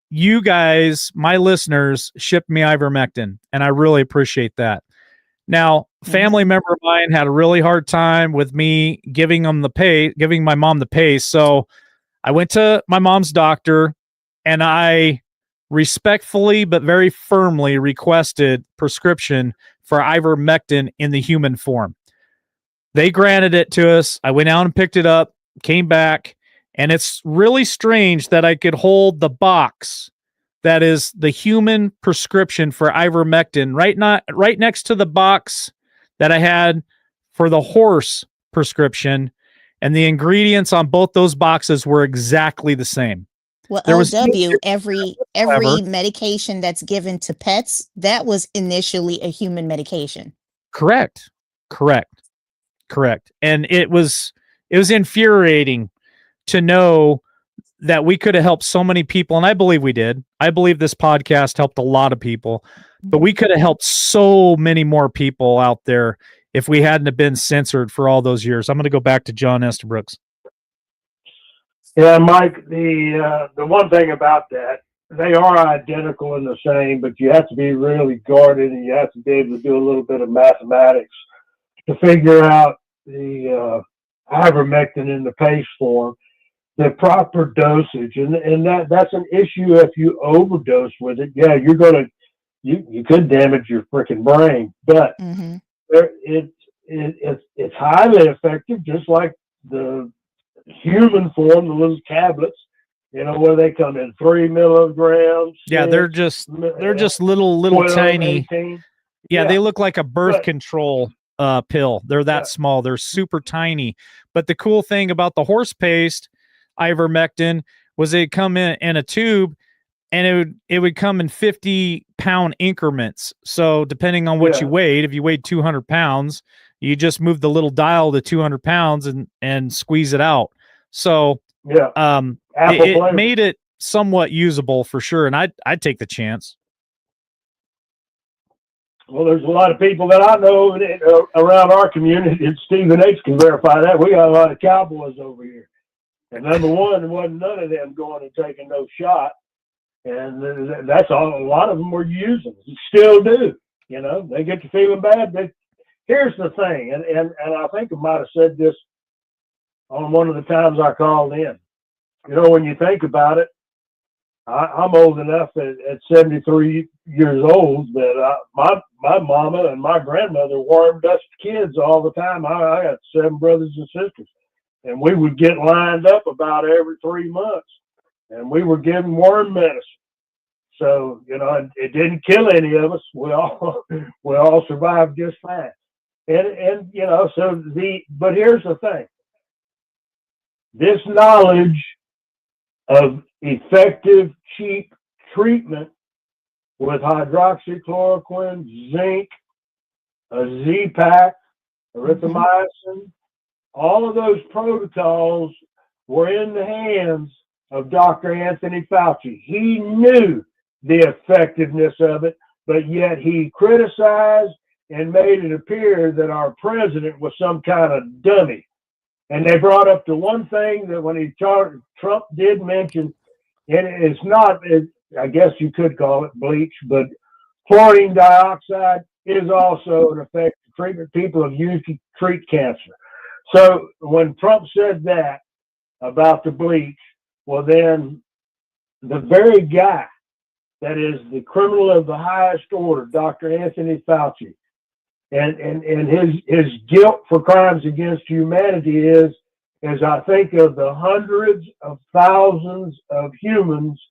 you guys, my listeners, shipped me ivermectin, and I really appreciate that. Now, family member of mine had a really hard time with me giving my mom the paste. So I went to my mom's doctor and I respectfully but very firmly requested prescription for ivermectin in the human form. They granted it to us. I went out and picked it up, came back, and it's really strange that I could hold the box that is the human prescription for ivermectin right next to the box that I had for the horse prescription, and the ingredients on both those boxes were exactly the same. Well, There was LW, every medication that's given to pets, that was initially a human medication. Correct. And it was infuriating to know that we could have helped so many people, and I believe we did. I believe this podcast helped a lot of people, but we could have helped so many more people out there if we hadn't have been censored for all those years. I'm going to go back to John Estabrooks. Yeah, Mike, the one thing about that, they are identical and the same, but you have to be really guarded and you have to be able to do a little bit of mathematics to figure out the ivermectin in the paste form, the proper dosage. And that's an issue if you overdose with it. Yeah, you could damage your freaking brain, but it's highly effective, just like the human form, the little tablets, where they come in 3 milligrams. Yeah, they're just little 12, tiny. 18. Yeah, they look like a birth But- control pill. They're that Yeah. small. They're super tiny. But the cool thing about the horse paste, ivermectin, was they'd come in a tube, and it would come in 50-pound increments. So depending on what you weighed, if you weighed 200 pounds, you just move the little dial to 200 pounds and squeeze it out. So it made it somewhat usable for sure. And I'd take the chance. Well, there's a lot of people that I know around our community, and Stephen H. can verify that. We got a lot of cowboys over here. And number one, there wasn't none of them going and taking no shot. And that's all. A lot of them were using. Still do. They get to feeling bad. Here's the thing, and I think I might have said this on one of the times I called in. When you think about it, I'm old enough at 73 years old that my mama and my grandmother warmed us kids all the time. I got 7 brothers and sisters, and we would get lined up about every 3 months, and we were given worm medicine. So it didn't kill any of us. We all survived just fine. And but here's the thing. This knowledge of effective, cheap treatment with hydroxychloroquine, zinc, a Z-Pack, erythromycin, all of those protocols were in the hands of Dr. Anthony Fauci. He knew the effectiveness of it, but yet he criticized and made it appear that our president was some kind of dummy. And they brought up the one thing that when Trump did mention, and it's not, I guess you could call it bleach, but chlorine dioxide is also an effective treatment people have used to treat cancer. So when Trump said that about the bleach, well then the very guy that is the criminal of the highest order, Dr. Anthony Fauci, and his guilt for crimes against humanity is I think of the hundreds of thousands of humans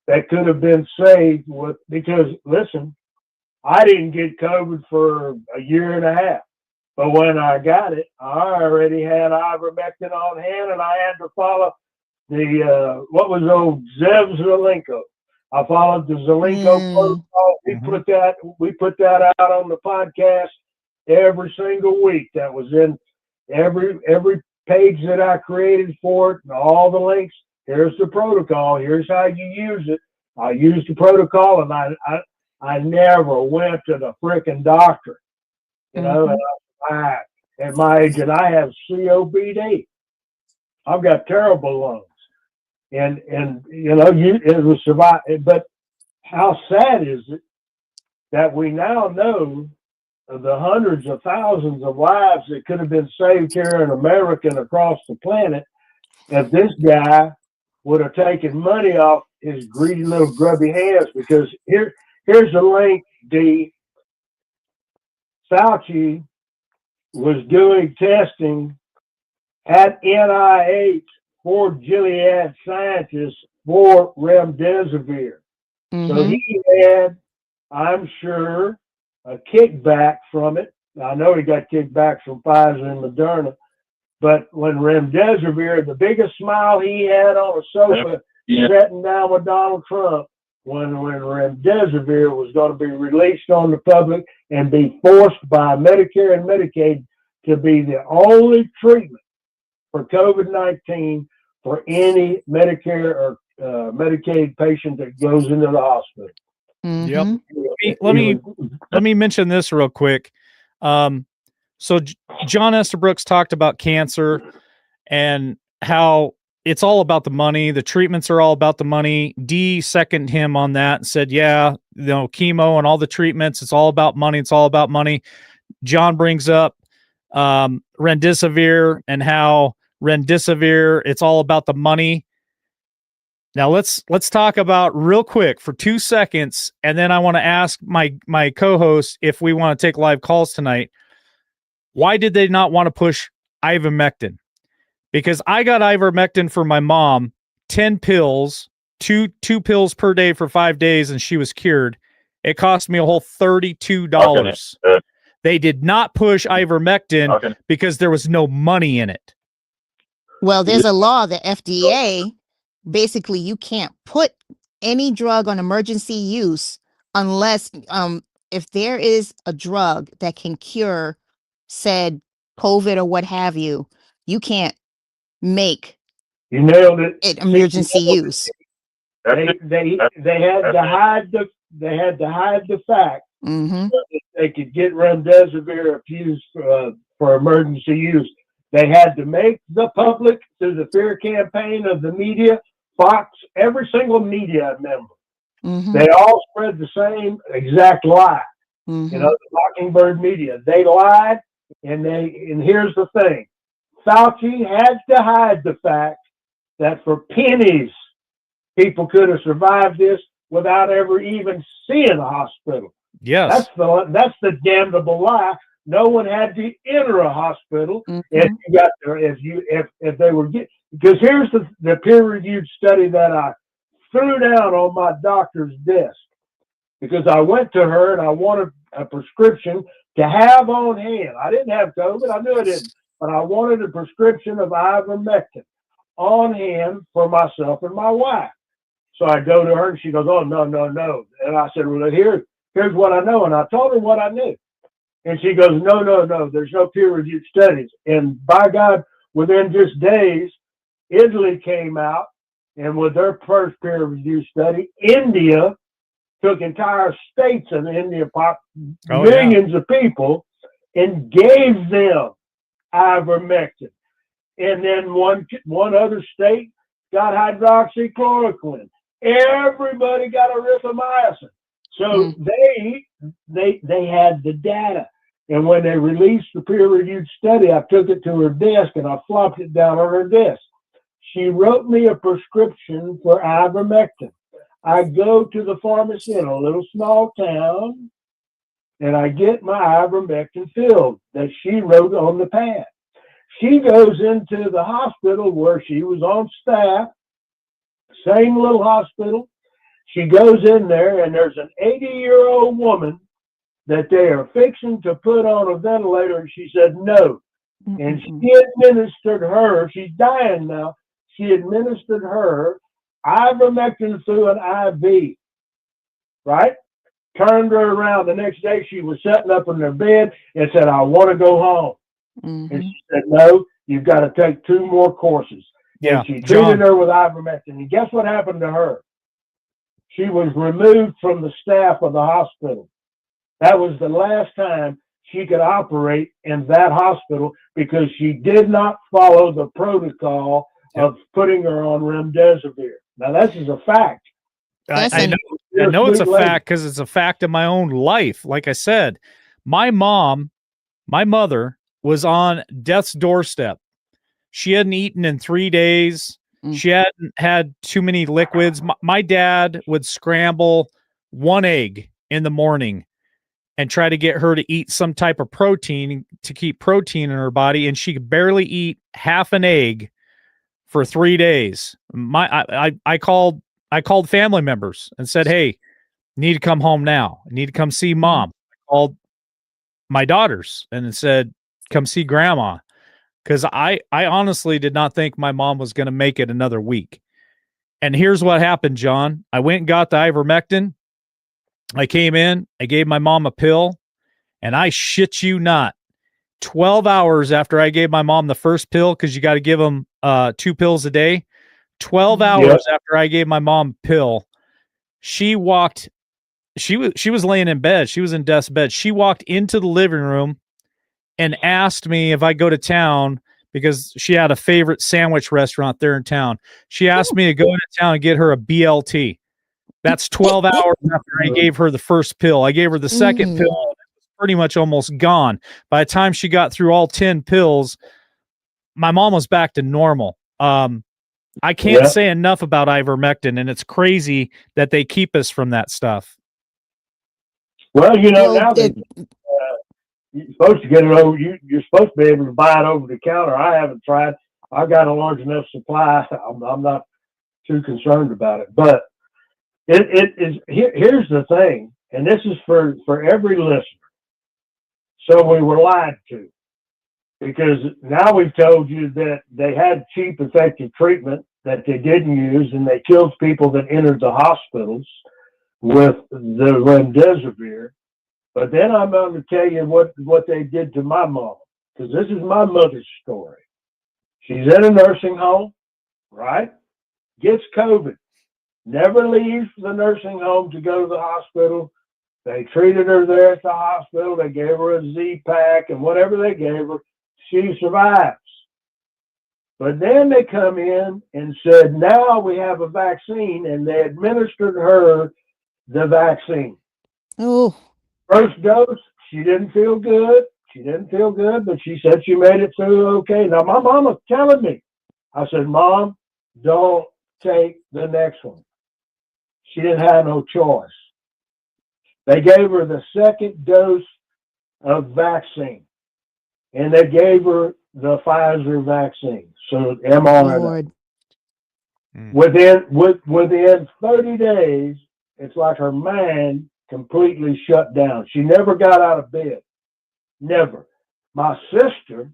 that could have been saved because listen, I didn't get COVID for a year and a half, but when I got it, I already had ivermectin on hand, and I had to follow the what was old Zev Zelenko. I followed the Zelenko protocol. We put that out on the podcast every single week. That was in every page that I created for it, and all the links. Here's the protocol. Here's how you use it. I used the protocol, and I never went to the frickin' doctor. And at my age, and I have COPD. I've got terrible lungs. And it was survive. But how sad is it that we now know of the hundreds of thousands of lives that could have been saved here in America and across the planet if this guy would have taken money off his greedy little grubby hands? Because here's the link, D. Fauci was doing testing at NIH for Gilead scientists for remdesivir. So he had, I'm sure, a kickback from it. I know he got kickbacks from Pfizer and Moderna, but when remdesivir, the biggest smile he had on a sofa sitting down with Donald Trump, when remdesivir was going to be released on the public and be forced by Medicare and Medicaid to be the only treatment for COVID-19 for any Medicare or Medicaid patient that goes into the hospital. Yep. Let me mention this real quick. So John Estabrooks talked about cancer and how it's all about the money. The treatments are all about the money. D seconded him on that and said, yeah, chemo and all the treatments, it's all about money. It's all about money. John brings up remdesivir and how remdesivir, it's all about the money. Now let's talk about real quick for 2 seconds, and then I want to ask my co-host if we want to take live calls tonight. Why did they not want to push ivermectin? because I got ivermectin for my mom, 10 pills, two pills per day for 5 days, and she was cured. It cost me a whole $32. They did not push ivermectin because there was no money in it. Well, there's a law, the FDA, basically you can't put any drug on emergency use unless if there is a drug that can cure said COVID or what have you, you can't make You nailed it. Emergency use. They had to hide the fact that they could get remdesivir used for emergency use. They had to make the public, through the fear campaign of the media, Fox, every single media member. They all spread the same exact lie. You know, the Mockingbird media. They lied, and here's the thing. Fauci had to hide the fact that for pennies, people could have survived this without ever even seeing a hospital. Yes. That's the damnable lie. No one had to enter a hospital if you got there, if they were because here's the peer-reviewed study that I threw down on my doctor's desk, because I went to her and I wanted a prescription to have on hand. I didn't have COVID, I knew I didn't, but I wanted a prescription of ivermectin on hand for myself and my wife. So I go to her and she goes, "Oh, no. And I said, "Well, here's what I know." And I told her what I knew. And she goes, no, there's no peer-reviewed studies. And by God, within just days, Italy came out, and with their first peer-reviewed study, India took entire states of India, millions of people, and gave them ivermectin. And then one other state got hydroxychloroquine. Everybody got erythromycin. So they had the data. And when they released the peer-reviewed study, I took it to her desk and I flopped it down on her desk. She wrote me a prescription for ivermectin. I go to the pharmacy in a little small town and I get my ivermectin filled that she wrote on the pad. She goes into the hospital where she was on staff, same little hospital. She goes in there and there's an 80-year-old woman that they are fixing to put on a ventilator, and she said no. And she administered her, she's dying now, she administered her ivermectin through an IV, right? Turned her around. The next day she was sitting up in her bed and said, "I want to go home." And she said, "No, you've got to take 2 more courses." Yeah, and she treated her with ivermectin. And guess what happened to her? She was removed from the staff of the hospital. That was the last time she could operate in that hospital because she did not follow the protocol of putting her on remdesivir. Now, this is a fact. I know it's a fact because it's a fact of my own life. Like I said, my mother was on death's doorstep. She hadn't eaten in 3 days. She hadn't had too many liquids. My dad would scramble 1 egg in the morning and try to get her to eat some type of protein to keep protein in her body, and she could barely eat half an egg for 3 days. I called family members and said, "Hey, need to come home now. I need to come see mom." I called my daughters and said, "Come see grandma." Because I honestly did not think my mom was going to make it another week. And here's what happened, John. I went and got the ivermectin. I came in, I gave my mom a pill, and I shit you not, 12 hours after I gave my mom the first pill, because you got to give them 2 pills a day, 12 hours after I gave my mom a pill, she was laying in bed. She was in death's bed. She walked into the living room and asked me if I go to town, because she had a favorite sandwich restaurant there in town. She asked me to go into town and get her a BLT. That's 12 hours after I gave her the first pill. I gave her the second pill. It was pretty much almost gone. By the time she got through all 10 pills, my mom was back to normal. I can't say enough about ivermectin, and it's crazy that they keep us from that stuff. Well, you know, now you're supposed to get it over. You're supposed to be able to buy it over the counter. I haven't tried. I got a large enough supply. I'm not too concerned about it. But it is. Here's the thing, and this is for every listener. So we were lied to, because now we've told you that they had cheap, effective treatment that they didn't use, and they killed people that entered the hospitals with the remdesivir. But then I'm going to tell you what they did to my mom, because this is my mother's story. She's in a nursing home, right? Gets COVID, never leaves the nursing home to go to the hospital. They treated her there at the hospital. They gave her a Z-Pack and whatever they gave her, she survives. But then they come in and said, now we have a vaccine, and they administered her the vaccine. Oh, First dose, she didn't feel good. But she said she made it through okay. Now, my mom was telling me, I said, Mom, don't take the next one. She didn't have no choice. They gave her the second dose of vaccine, and they gave her the Pfizer vaccine. So mRNA. Lord. Within 30 days, it's like her mind completely shut down. She never got out of bed. Never. My sister,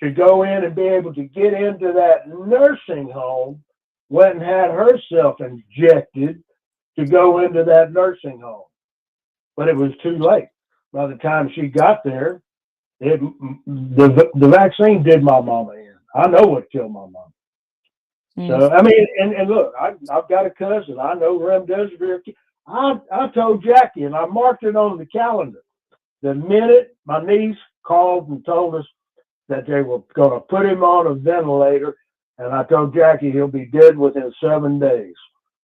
to go in and be able to get into that nursing home, went and had herself injected to go into that nursing home. But it was too late. By the time she got there, the vaccine did my mama in. I know what killed my mama. So, I mean, and look, I've got a cousin. I know remdesivir. I told Jackie, and I marked it on the calendar. The minute my niece called and told us that they were going to put him on a ventilator, and I told Jackie he'll be dead within 7 days.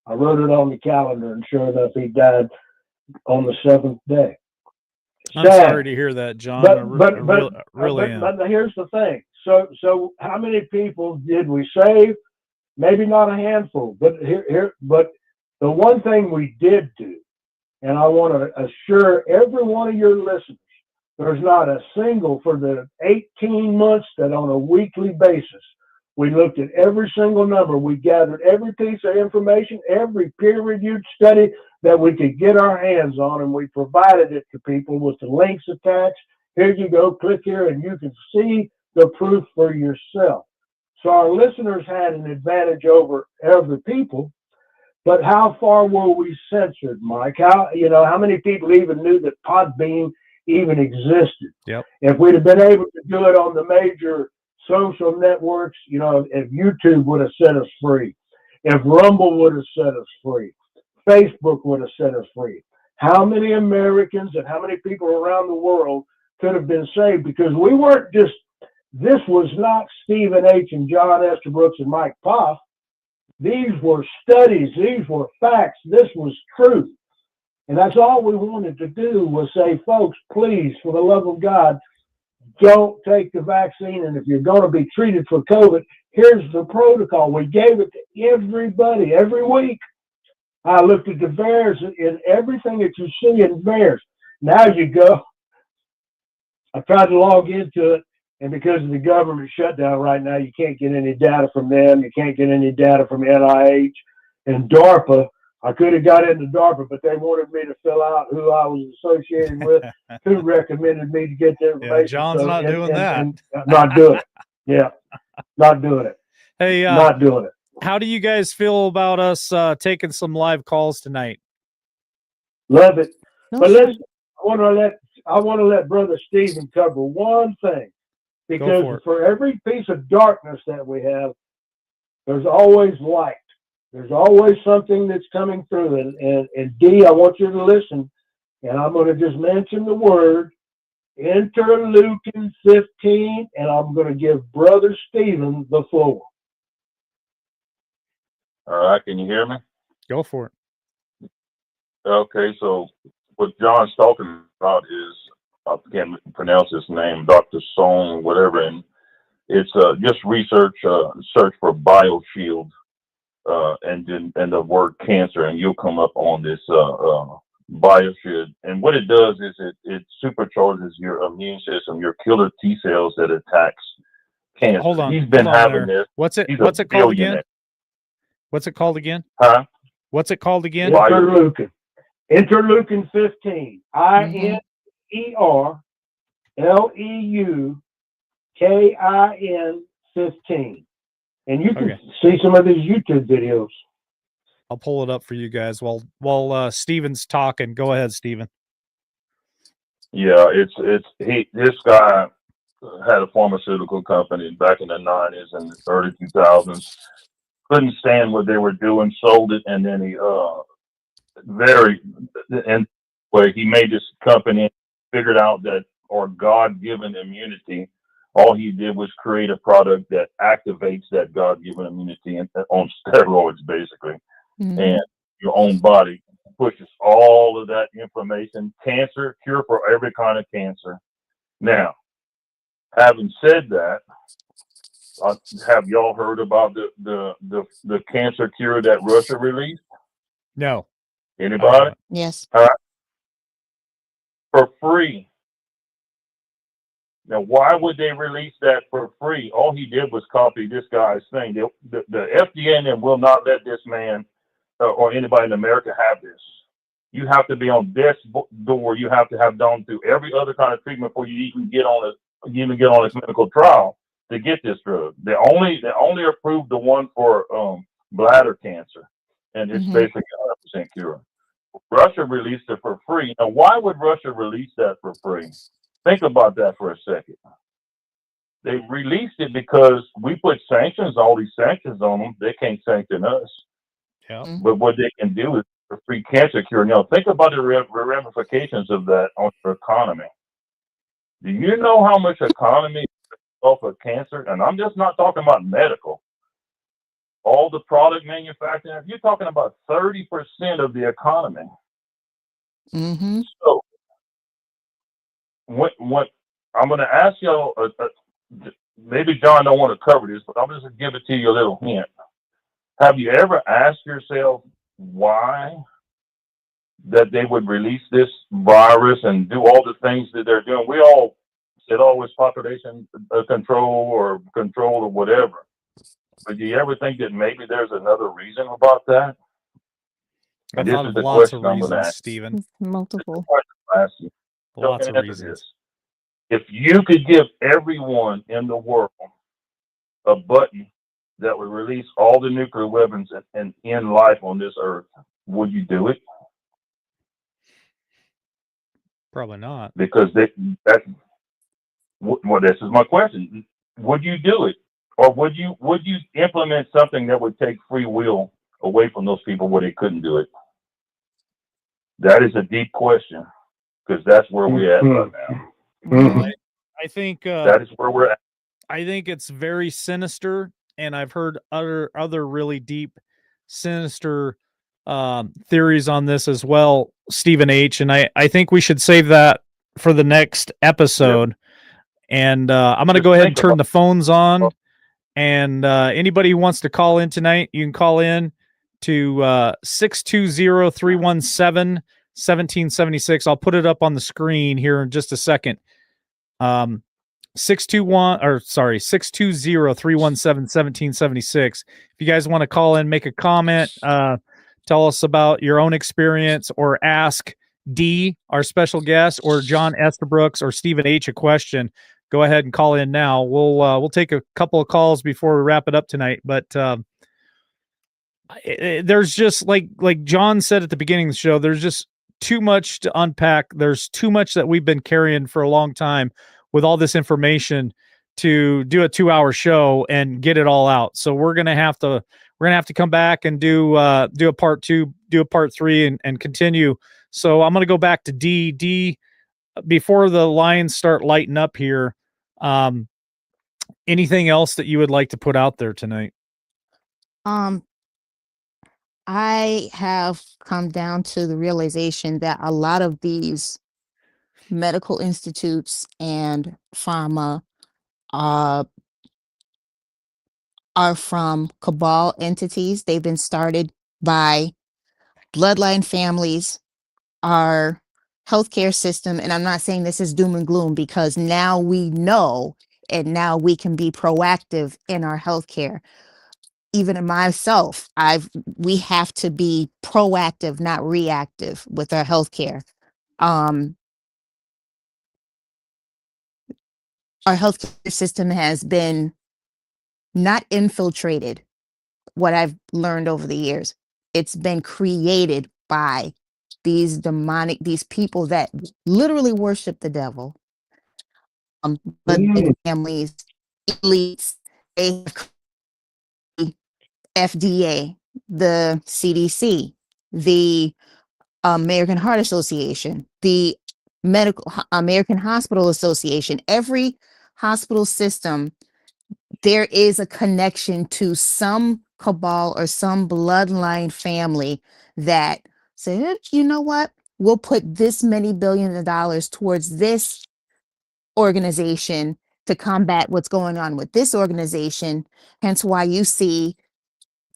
I wrote it on the calendar, and sure enough, he died on the 7th day. I'm sorry to hear that, John. But Really. Here's the thing. So how many people did we save? Maybe not a handful, but but the one thing we did do, and I want to assure every one of your listeners, there's not a single, for the 18 months that on a weekly basis, we looked at every single number. We gathered every piece of information, every peer-reviewed study that we could get our hands on, and we provided it to people with the links attached. Here you go, click here, and you can see the proof for yourself. So our listeners had an advantage over other people, but how far were we censored, Mike? How many people even knew that Podbean even existed? Yep. If we'd have been able to do it on the major social networks, if YouTube would have set us free, if Rumble would have set us free, Facebook would have set us free, how many Americans and how many people around the world could have been saved? Because we weren't just, this was not Stephen H. and John Estabrooks and Mike Poff. These were studies. These were facts. This was truth. And that's all we wanted to do was say, folks, please, for the love of God, don't take the vaccine. And if you're going to be treated for COVID, here's the protocol. We gave it to everybody every week. I looked at the VAERS and everything that you see in VAERS. Now you go. I tried to log into it, and because of the government shutdown right now, you can't get any data from them. You can't get any data from NIH and DARPA. I could have got into DARPA, but they wanted me to fill out who I was associated with, who recommended me to get the information. Yeah, John's not doing that. Not doing it. Yeah, not doing it. Hey, not doing it. How do you guys feel about us taking some live calls tonight? Love it. No, but sure. listen, I want to let Brother Stephen cover one thing, because for every piece of darkness that we have, there's always light. There's always something that's coming through. And D, I want you to listen, and I'm going to just mention the word interleukin 15, and I'm going to give Brother Stephen the floor. All right, can you hear me? Go for it. Okay, so what John's talking about is, I can't pronounce his name, Dr. Song, whatever, and it's just research, search for BioShield, and the word cancer, and you'll come up on this BioShield. And what it does is it supercharges your immune system, your killer T cells that attacks cancer. Hold on. He's been hold on having there. this. What's it? He's What's a it called billionaire. again? What's it called again? Huh? What's it called again? Interleukin. Interleukin 15. Mhm. INTERLEUKIN 15. And you can Okay. see some of these YouTube videos. I'll pull it up for you guys while Steven's talking. Go ahead, Steven. Yeah, this guy had a pharmaceutical company back in the 90s and early 2000s. Couldn't stand what they were doing, sold it, and then he he made this company, figured out that or God-given immunity. All he did was create a product that activates that God-given immunity on steroids, basically, Mhm. and your own body pushes all of that information. Cancer, cure for every kind of cancer. Now, having said that, have y'all heard about the cancer cure that Russia released? No. Anybody? Yes. For free. Now, why would they release that for free? All he did was copy this guy's thing. The FDA and them will not let this man or anybody in America have this. You have to be on death's door. You have to have gone through every other kind of treatment before you even get on a clinical trial to get this drug. They only approved the one for bladder cancer, and it's Mhm. basically 100% cure. Russia released it for free. Now, why would Russia release that for free? Think about that for a second. They released it because we put all these sanctions on them. They can't sanction us. Yeah. But what they can do is a free cancer cure. Now, think about the ramifications of that on your economy. Do you know how much economy off of cancer? And I'm just not talking about medical. All the product manufacturing, you're talking about 30% of the economy. Mhm. So, what I'm going to ask y'all, maybe John don't want to cover this, but I'm just going to give it to you a little hint. Have you ever asked yourself why that they would release this virus and do all the things that they're doing? We all said, oh, it's population control or whatever. But do you ever think that maybe there's another reason about that? I And this thought is of the lots of question I'm going to reasons, ask. Stephen. Multiple. Ask you. Lots of Answer reasons. this. If you could give everyone in the world a button that would release all the nuclear weapons and end life on this earth, would you do it? Probably not. Because this is my question. Would you do it? Or would you implement something that would take free will away from those people where they couldn't do it? That is a deep question, because that's where we're at right now. Well, I think that is where we're at. I think it's very sinister, and I've heard other really deep, sinister theories on this as well, Stephen H. And I think we should save that for the next episode. Yep. And I'm going to go ahead and turn the phones on. And anybody who wants to call in tonight, you can call in to 620-317-1776. I'll put it up on the screen here in just a second. 620-317-1776. If you guys want to call in, make a comment, tell us about your own experience, or ask D, our special guest, or John Estabrooks or Stephen H a question, go ahead and call in now. We'll take a couple of calls before we wrap it up tonight. But there's just like John said at the beginning of the show, there's just too much to unpack. There's too much that we've been carrying for a long time with all this information to do a 2-hour show and get it all out. So we're gonna have to come back and do a part 2, do a part 3, and continue. So I'm gonna go back to D. Before the lines start lighting up here, anything else that you would like to put out there tonight? I have come down to the realization that a lot of these medical institutes and pharma are from cabal entities. They've been started by bloodline families, our healthcare system. And I'm not saying this is doom and gloom, because now we know and now we can be proactive in our healthcare. Even in myself, we have to be proactive, not reactive with our healthcare. Our healthcare system has been not infiltrated. What I've learned over the years, it's been created by these people that literally worship the devil. But Mm. families, elites, they have FDA, the CDC, the American Heart Association, the American Hospital Association. Every hospital system, there is a connection to some cabal or some bloodline family that said, you know what, we'll put this many billions of dollars towards this organization to combat what's going on with this organization. Hence why you see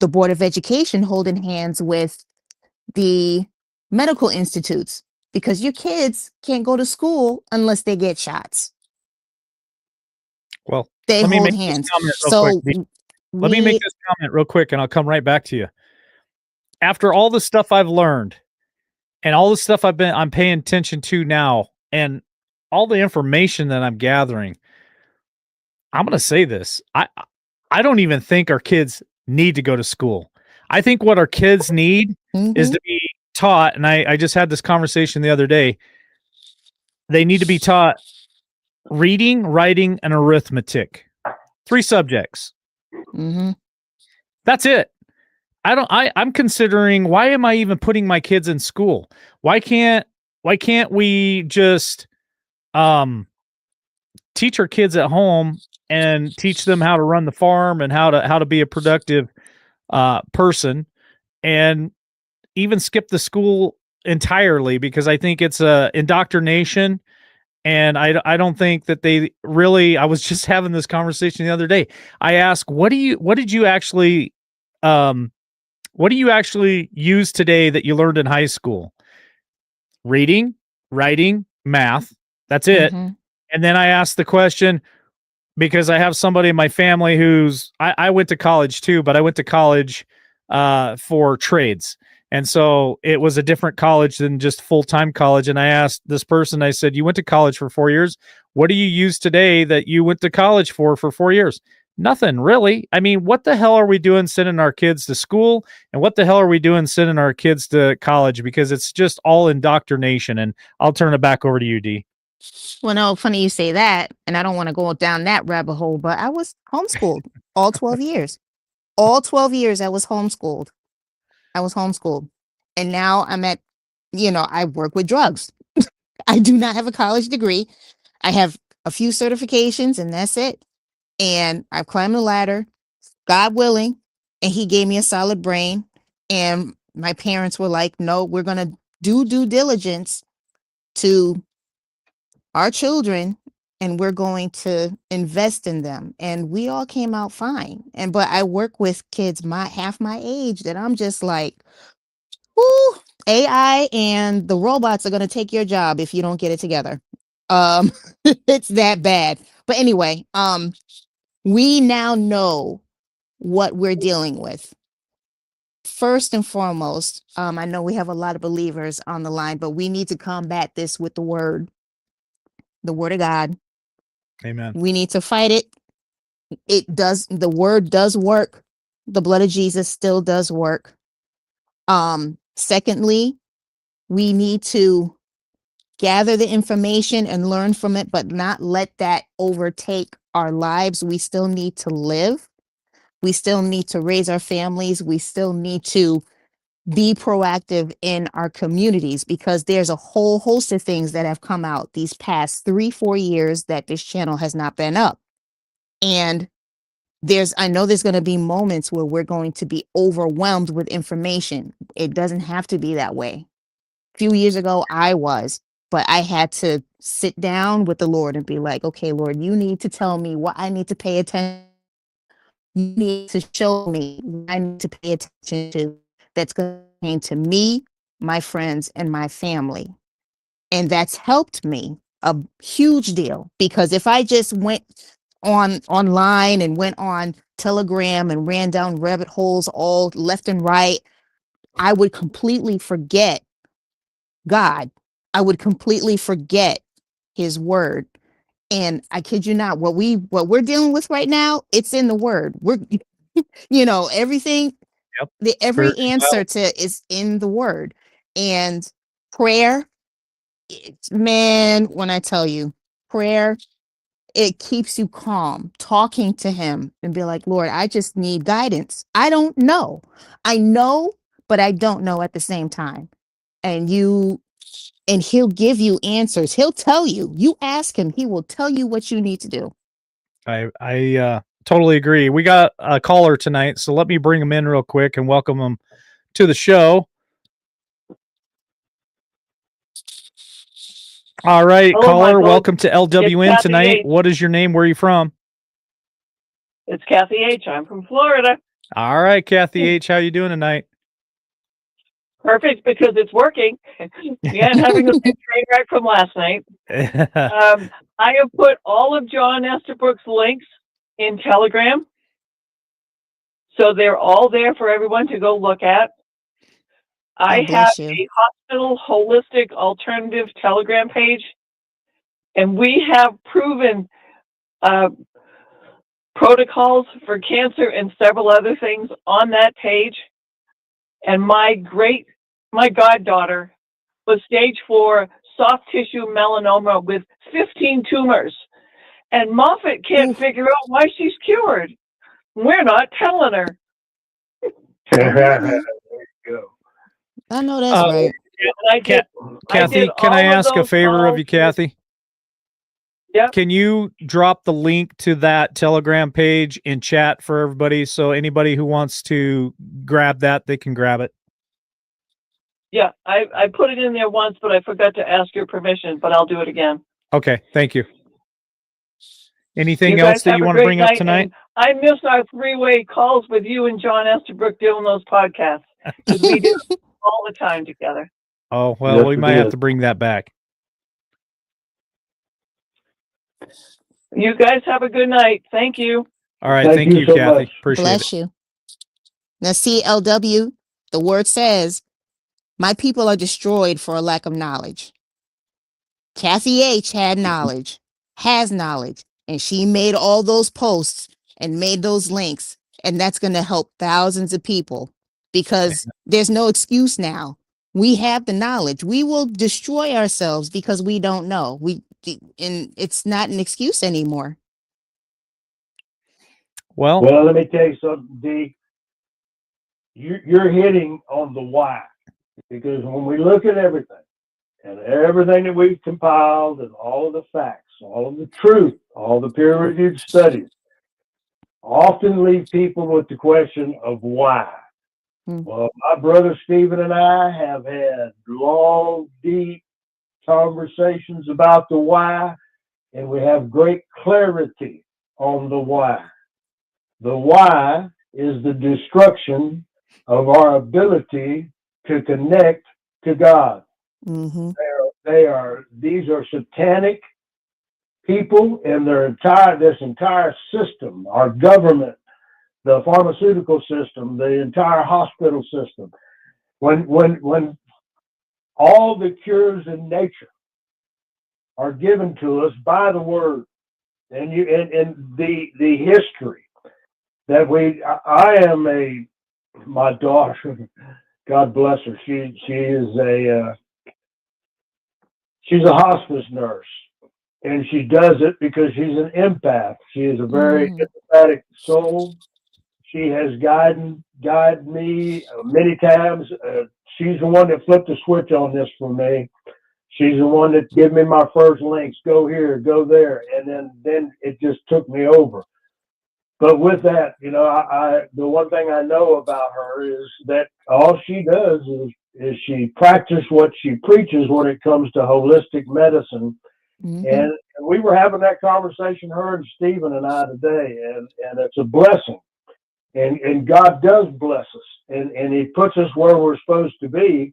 the Board of Education holding hands with the medical institutes, because your kids can't go to school unless they get shots. Well, They let me hold make this hands. comment real quick. So Let me make this comment real quick, and I'll come right back to you. After all the stuff I've learned and all the stuff I'm paying attention to now, and all the information that I'm gathering, I'm going to say this. I don't even think our kids need to go to school. I think what our kids need is to be taught, and I just had this conversation the other day. They need to be taught reading, writing, and arithmetic. 3 subjects. That's it. I'm considering, why am I even putting my kids in school? Why can't we just teach our kids at home and teach them how to run the farm and how to be a productive person, and even skip the school entirely, because I think it's indoctrination. And I don't think that they really, I was just having this conversation the other day. I asked, what do you actually use today that you learned in high school? Reading, writing, math. That's it. And then I asked the question, because I have somebody in my family I went to college too, but I went to college for trades. And so it was a different college than just full-time college. And I asked this person, I said, you went to college for 4 years. What do you use today that you went to college for 4 years? Nothing, really. I mean, what the hell are we doing sending our kids to school? And what the hell are we doing sending our kids to college? Because it's just all indoctrination. And I'll turn it back over to you, Dee. Well, no, funny you say that. And I don't want to go down that rabbit hole, but I was homeschooled all 12 years. All 12 years I was homeschooled. And now I'm at, I work with drugs. I do not have a college degree. I have a few certifications and that's it. And I've climbed the ladder, God willing, and he gave me a solid brain. And my parents were like, no, we're going to do due diligence to our children, and we're going to invest in them. And we all came out fine. But I work with kids half my age that I'm just like, whoo, AI and the robots are going to take your job if you don't get it together. It's that bad. But anyway, we now know what we're dealing with. First and foremost, I know we have a lot of believers on the line, but we need to combat this with the word of God. Amen. We need to fight it. The word does work. The blood of Jesus still does work. Secondly, we need to gather the information and learn from it, but not let that overtake our lives. We still need to live. We still need to raise our families. We still need to be proactive in our communities, because there's a whole host of things that have come out these past 3-4 years that this channel has not been up. And I know there's going to be moments where we're going to be overwhelmed with information. It doesn't have to be that way. A few years ago, I was, but I had to sit down with the Lord and be like, okay, Lord, you need to tell me what I need to pay attention. You need to show me what I need to pay attention to that's going to pertain to me, my friends, and my family. And that's helped me a huge deal, because if I just went online and went on Telegram and ran down rabbit holes all left and right, I would completely forget God. I would completely forget his word. And I kid you not, what we're dealing with right now, it's in the word. We're everything, Yep. every Very well. answer to is in the word. And prayer, man, when I tell you, prayer, it keeps you calm, talking to him and be like, Lord, I just need guidance. I don't know. I know, but I don't know at the same time. And he'll give you answers. He'll tell you. You ask him, he will tell you what you need to do. I totally agree. We got a caller tonight, so let me bring him in real quick and welcome him to the show. All right, Hello, caller, Michael. welcome to LWN Kathy tonight. H. What is your name? Where are you from? It's Kathy H. I'm from Florida. All right, Kathy H. How you doing tonight? Perfect, because it's working. Yeah, I'm having a big train wreck from last night. I have put all of John Estabrook's links in Telegram, so they're all there for everyone to go look at. I have bless you. a hospital holistic alternative Telegram page, and we have proven protocols for cancer and several other things on that page. And my goddaughter was stage 4 soft tissue melanoma with 15 tumors. And Moffitt can't figure out why she's cured. We're not telling her. There you go. I know that's right. Kathy, can I ask a favor of you, Kathy? Yeah. Can you drop the link to that Telegram page in chat for everybody, so anybody who wants to grab that, they can grab it? Yeah, I put it in there once, but I forgot to ask your permission, but I'll do it again. Okay, thank you. Anything else that you want to bring up tonight? I miss our three-way calls with you and John Estabrook doing those podcasts, because we do all the time together. Oh, well, Yes, we we might have did. to bring that back. You guys have a good night. Thank you. All right, Thank thank you you, so Kathy. much. Appreciate Bless it. you. Now, CLW, the word says, my people are destroyed for a lack of knowledge. Kathy H had knowledge, has knowledge, and she made all those posts and made those links. And that's going to help thousands of people, because there's no excuse now. We have the knowledge. We will destroy ourselves because we don't know. And it's not an excuse anymore. Well, let me tell you something, D. You're hitting on the why, because when we look at everything and everything that we've compiled and all of the facts, all of the truth, all the peer-reviewed studies, often leave people with the question of why. Well, my brother Stephen and I have had long, deep conversations about the why, and we have great clarity on the why. The why is the destruction of our ability to connect to God. Mm-hmm. These are satanic people in this entire system, our government, the pharmaceutical system, the entire hospital system. When all the cures in nature are given to us by the word, and the history that my daughter, God bless her, she's a hospice nurse, and she does it because she's an empath. She is a very empathetic soul. She has guided me many times. She's the one that flipped the switch on this for me. She's the one that gave me my first links. Go here, go there, and then it just took me over. But with that, the one thing I know about her is that all she does is she practices what she preaches when it comes to holistic medicine. And we were having that conversation, her and Stephen and I today, and it's a blessing. And God does bless us, and he puts us where we're supposed to be.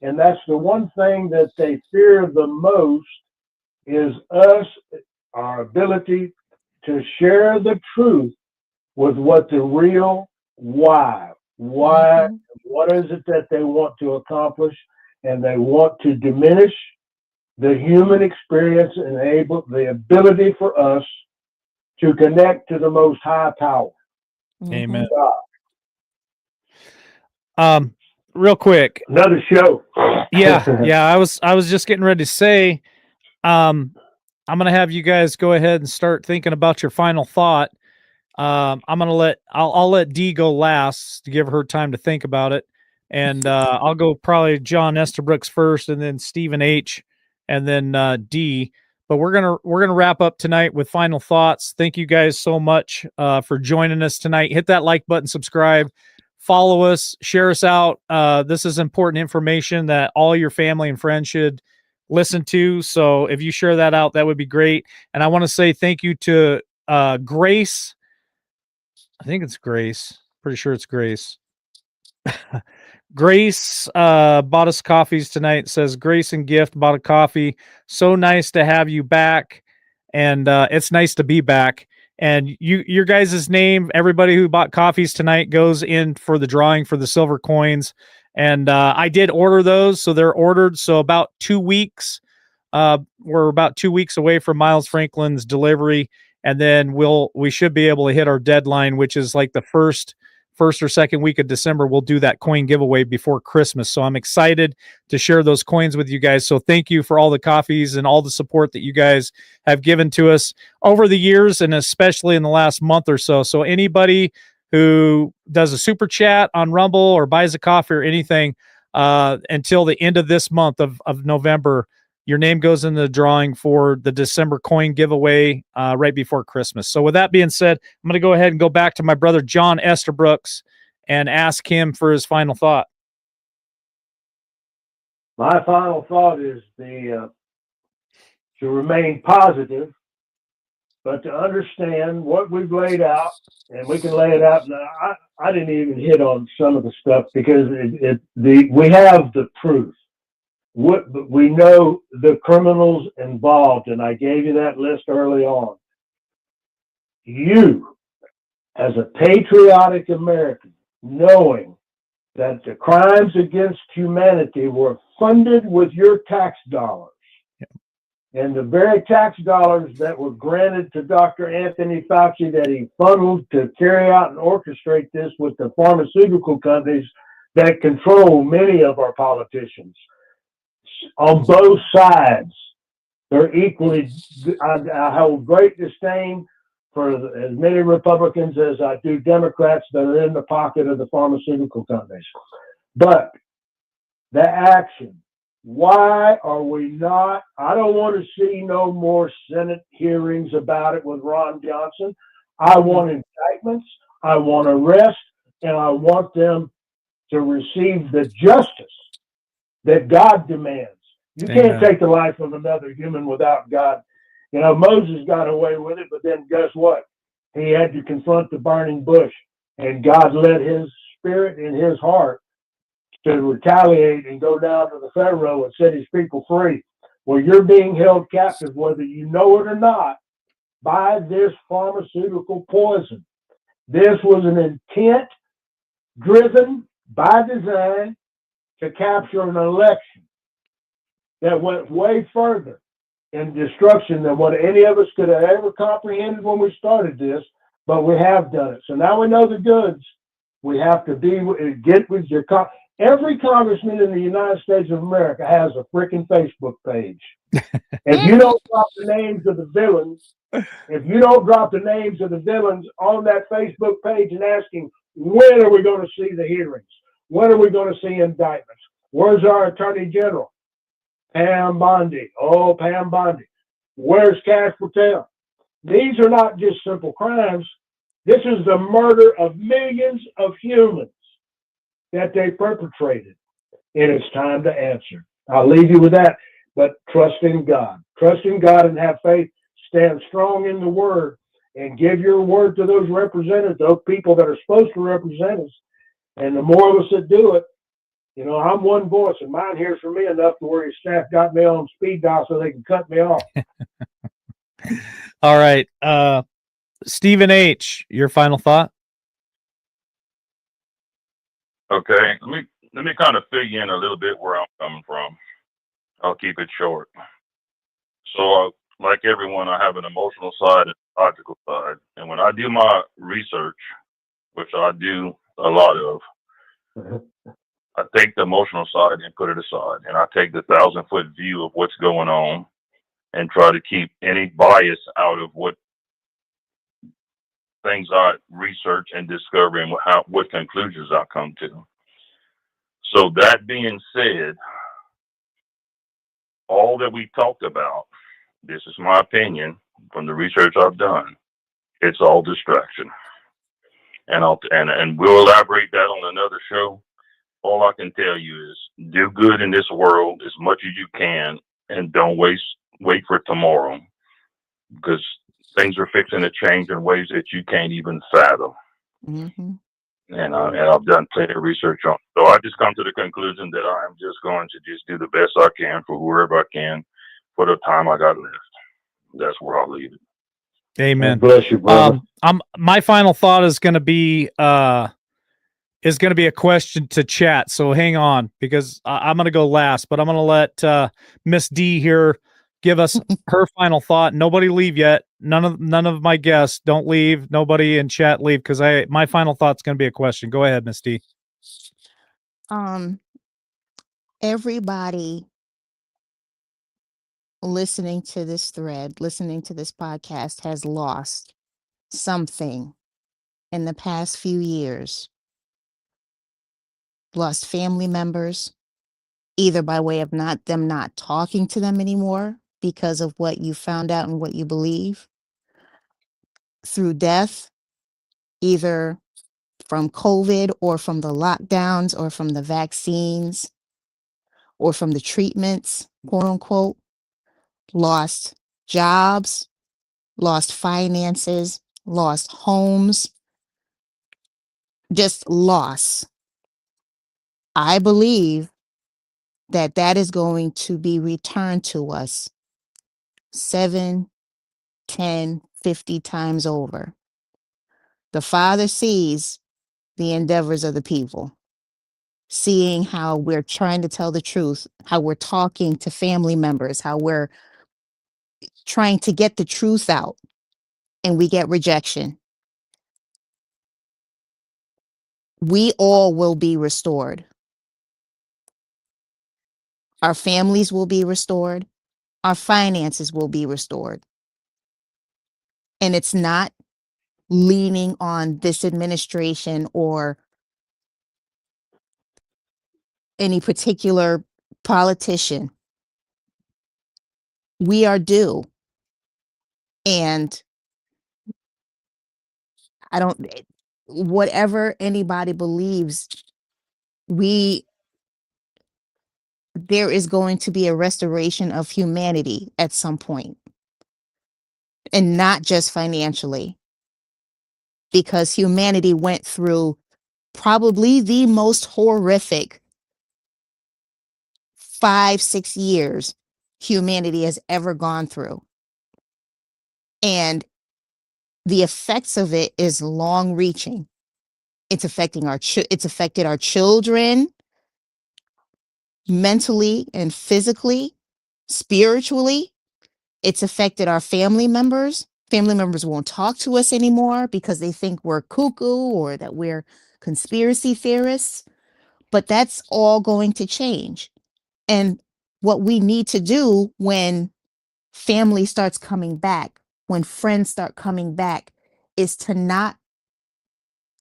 And that's the one thing that they fear the most, is us, our ability to share the truth with what the real why. Mhm. What is it that they want to accomplish? And they want to diminish the human experience and the ability for us to connect to the most high power. Amen. Mhm. Real quick. Another show. Yeah. I was just getting ready to say, I'm going to have you guys go ahead and start thinking about your final thought. I'll let Dee go last to give her time to think about it. And I'll go probably John Estabrooks first and then Stephen H. and then Dee. But we're gonna wrap up tonight with final thoughts. Thank you guys so much for joining us tonight. Hit that like button, subscribe, follow us, share us out. This is important information that all your family and friends should listen to. So if you share that out, that would be great. And I want to say thank you to Grace. I think it's Grace. Pretty sure it's Grace. Grace bought us coffees tonight. It says Grace and Gift bought a coffee. So nice to have you back. And it's nice to be back. And your guys' name, everybody who bought coffees tonight goes in for the drawing for the silver coins. And I did order those, so they're ordered. So about 2 weeks. We're about 2 weeks away from Miles Franklin's delivery. And then we should be able to hit our deadline, which is like the first or second week of December. We'll do that coin giveaway before Christmas. So I'm excited to share those coins with you guys. So thank you for all the coffees and all the support that you guys have given to us over the years, and especially in the last month or so. So anybody who does a super chat on Rumble or buys a coffee or anything until the end of this month of November, your name goes in the drawing for the December coin giveaway right before Christmas. So with that being said, I'm going to go ahead and go back to my brother, John Estabrooks, and ask him for his final thought. My final thought is to remain positive, but to understand what we've laid out, and we can lay it out. Now, I didn't even hit on some of the stuff because we have the proof. We know the criminals involved, and I gave you that list early on. You, as a patriotic American, knowing that the crimes against humanity were funded with your tax dollars, and the very tax dollars that were granted to Dr. Anthony Fauci that he funneled to carry out and orchestrate this with the pharmaceutical companies that control many of our politicians. On both sides, they're equally. I hold great disdain for as many Republicans as I do Democrats that are in the pocket of the pharmaceutical companies. But the action, why are we not? I don't want to see no more Senate hearings about it with Ron Johnson. I want indictments, I want arrests, and I want them to receive the justice that God demands. You can't take the life of another human without God. You know, Moses got away with it, but then guess what? He had to confront the burning bush, and God led his spirit in his heart to retaliate and go down to the Pharaoh and set his people free. Well, you're being held captive, whether you know it or not, by this pharmaceutical poison. This was an intent driven by design to capture an election that went way further in destruction than what any of us could have ever comprehended when we started this, but we have done it. So now we know the goods. We have to get with your every congressman in the United States of America has a freaking Facebook page. If you don't drop the names of the villains, on that Facebook page and asking, when are we going to see the hearings? When are we going to see indictments? Where's our Attorney General? Pam Bondi. Oh, Pam Bondi. Where's Cash Patel? These are not just simple crimes. This is the murder of millions of humans that they perpetrated. And it's time to answer. I'll leave you with that. But trust in God. Trust in God and have faith. Stand strong in the word and give your word to those representatives, those people that are supposed to represent us. And the more of us that do it, you know, I'm one voice, and mine hears from me enough to where your staff got me on speed dial so they can cut me off. All right. Stephen H., your final thought? Okay, let me kind of fill you in a little bit where I'm coming from. I'll keep it short. So, like everyone, I have an emotional side and a logical side. And when I do my research, which I do a lot of, I take the emotional side and put it aside. And I take the 1,000-foot view of what's going on and try to keep any bias out of what things I research and discover and what conclusions I come to. So, that being said, all that we talked about, this is my opinion from the research I've done, it's all distraction. And we'll elaborate that on another show. All I can tell you is do good in this world as much as you can and don't wait for tomorrow, because things are fixing to change in ways that you can't even fathom. Mm-hmm. And I've done plenty of research on it. So I just come to the conclusion that I am just going to just do the best I can for whoever I can for the time I got left. That's where I'll leave it. Amen. God bless you, brother. My final thought is going to be a question to chat. So hang on, because I'm going to go last, but I'm going to let Miss D here give us her final thought. Nobody leave yet. None of my guests don't leave. Nobody in chat leave, because my final thought's going to be a question. Go ahead, Miss D. Everybody listening to this thread, listening to this podcast, has lost something in the past few years. Lost family members, either by way of not talking to them anymore because of what you found out and what you believe, through death, either from COVID or from the lockdowns or from the vaccines or from the treatments, quote unquote. Lost jobs, lost finances, lost homes, just loss. I believe that is going to be returned to us 7, 10, 50 times over. The Father sees the endeavors of the people, seeing how we're trying to tell the truth, how we're talking to family members, how we're trying to get the truth out, and we get rejection. We all will be restored. Our families will be restored. Our finances will be restored. And it's not leaning on this administration or any particular politician. We are due. And whatever anybody believes, there is going to be a restoration of humanity at some point, and not just financially, because humanity went through probably the most horrific 5-6 years humanity has ever gone through. And the effects of it is long reaching. It's affected our children mentally and physically, spiritually. It's affected our family members. Family members won't talk to us anymore because they think we're cuckoo or that we're conspiracy theorists. But that's all going to change. And what we need to do when family starts coming back, when friends start coming back, is to not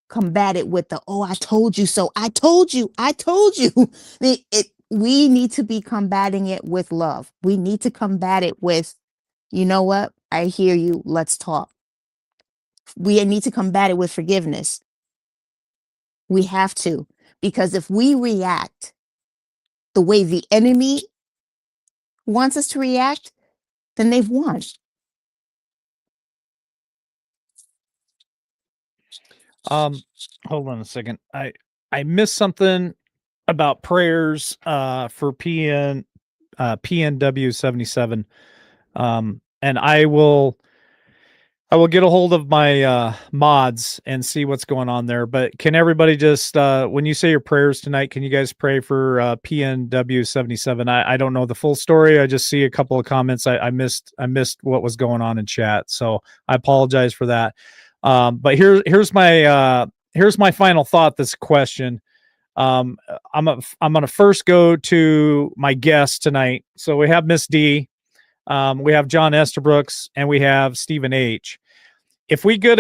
combat it with the, oh, I told you so. I told you. We need to be combating it with love. We need to combat it with, you know what? I hear you. Let's talk. We need to combat it with forgiveness. We have to, because if we react the way the enemy wants us to react, then they've won. Hold on a second. I missed something about prayers for PNW 77. And I will I will get a hold of my mods and see what's going on there. But can everybody just, when you say your prayers tonight, can you guys pray for PNW 77? I don't know the full story. I just see a couple of comments. I missed what was going on in chat, so I apologize for that. But here's my final thought. This question. I'm gonna first go to my guest tonight. So we have Miss D, we have John Estabrooks, and we have Stephen H. If we get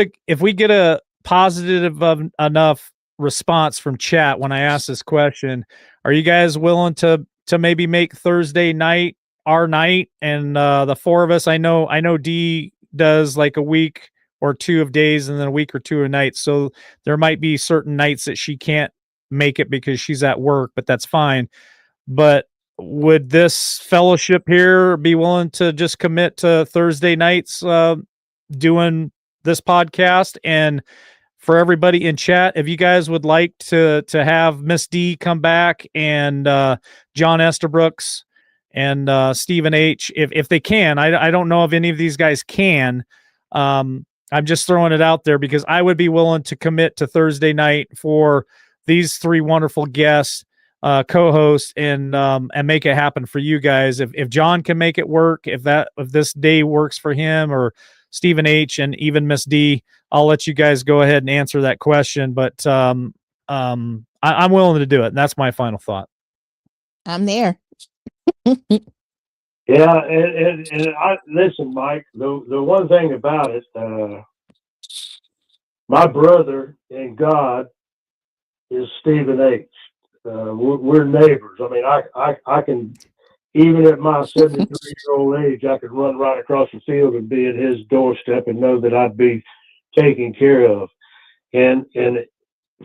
a positive enough response from chat when I ask this question, are you guys willing to maybe make Thursday night our night? And the four of us, I know D does like a week or two of days and then a week or two of nights. So there might be certain nights that she can't make it because she's at work, but that's fine. But would this fellowship here be willing to just commit to Thursday nights doing this podcast? And for everybody in chat, if you guys would like to have Miss D come back and John Estabrooks and Stephen H, if they can, I don't know if any of these guys can. I'm just throwing it out there because I would be willing to commit to Thursday night for these three wonderful guests, co-hosts, and make it happen for you guys. If John can make it work, if this day works for him, or Stephen H and even Miss D, I'll let you guys go ahead and answer that question. But I'm willing to do it. And that's my final thought. I'm there. Yeah, and I listen, Mike. The one thing about it, my brother in God is Stephen H. We're neighbors. I mean, I can, even at my 73-year-old age, I could run right across the field and be at his doorstep and know that I'd be taken care of. And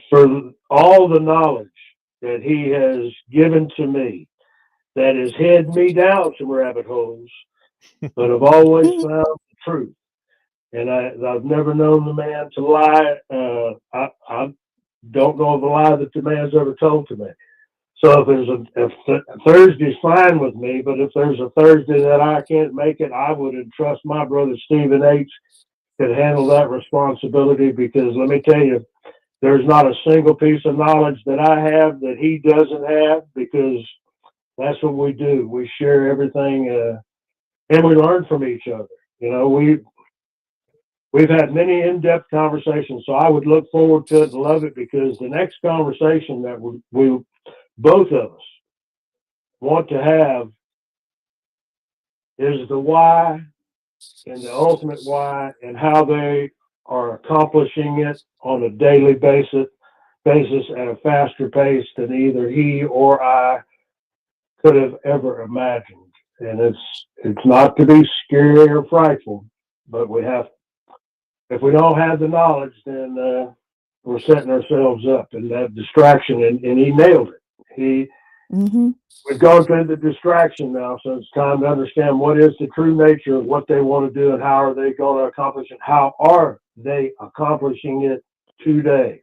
for all the knowledge that he has given to me, that has head me down some rabbit holes, but I've always found the truth. And I've never known the man to lie. I don't know of a lie that the man's ever told to me. So if Thursday's fine with me, but if there's a Thursday that I can't make it, I would entrust my brother Stephen H. could handle that responsibility, because let me tell you, there's not a single piece of knowledge that I have that he doesn't have, because that's what we do. We share everything, and we learn from each other. You know, we've had many in-depth conversations, so I would look forward to it and love it, because the next conversation that we both of us want to have is the why, and the ultimate why, and how they are accomplishing it on a daily basis at a faster pace than either he or I could have ever imagined. And it's not to be scary or frightful, but if we don't have the knowledge, then we're setting ourselves up, and that distraction, and he nailed it. We've gone through the distraction now, so it's time to understand what is the true nature of what they want to do, and how are they going to accomplish it? How are they accomplishing it today?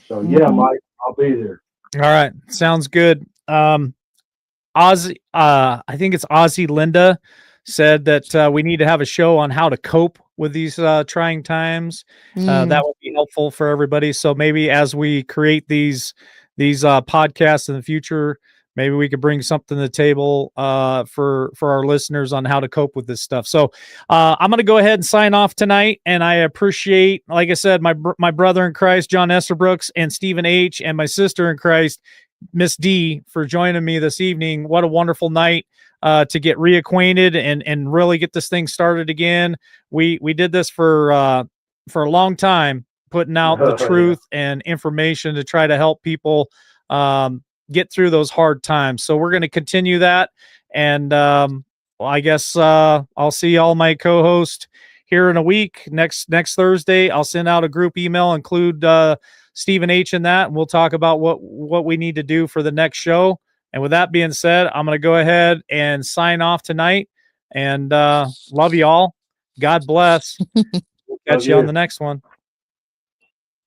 So yeah, Mike, I'll be there. All right, sounds good. Ozzy, I think it's Ozzy Linda said that we need to have a show on how to cope with these trying times. That would be helpful for everybody. So maybe as we create these podcasts in the future, maybe we could bring something to the table for our listeners on how to cope with this stuff. So I'm going to go ahead and sign off tonight. And I appreciate, like I said, my brother in Christ, John Estabrooks, and Stephen H., and my sister in Christ, Miss D, for joining me this evening. What a wonderful night to get reacquainted and really get this thing started again. We did this for a long time, putting out the truth and information to try to help people get through those hard times. So we're going to continue that. And well, I guess I'll see all my co-hosts here in a week. Next Thursday, I'll send out a group email, include Stephen H. in that, and we'll talk about what we need to do for the next show. And with that being said, I'm going to go ahead and sign off tonight. And love you all. God bless. We'll catch you on the next one.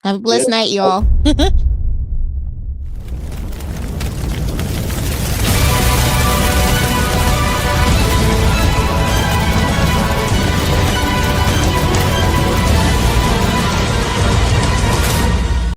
Have a blessed night, y'all.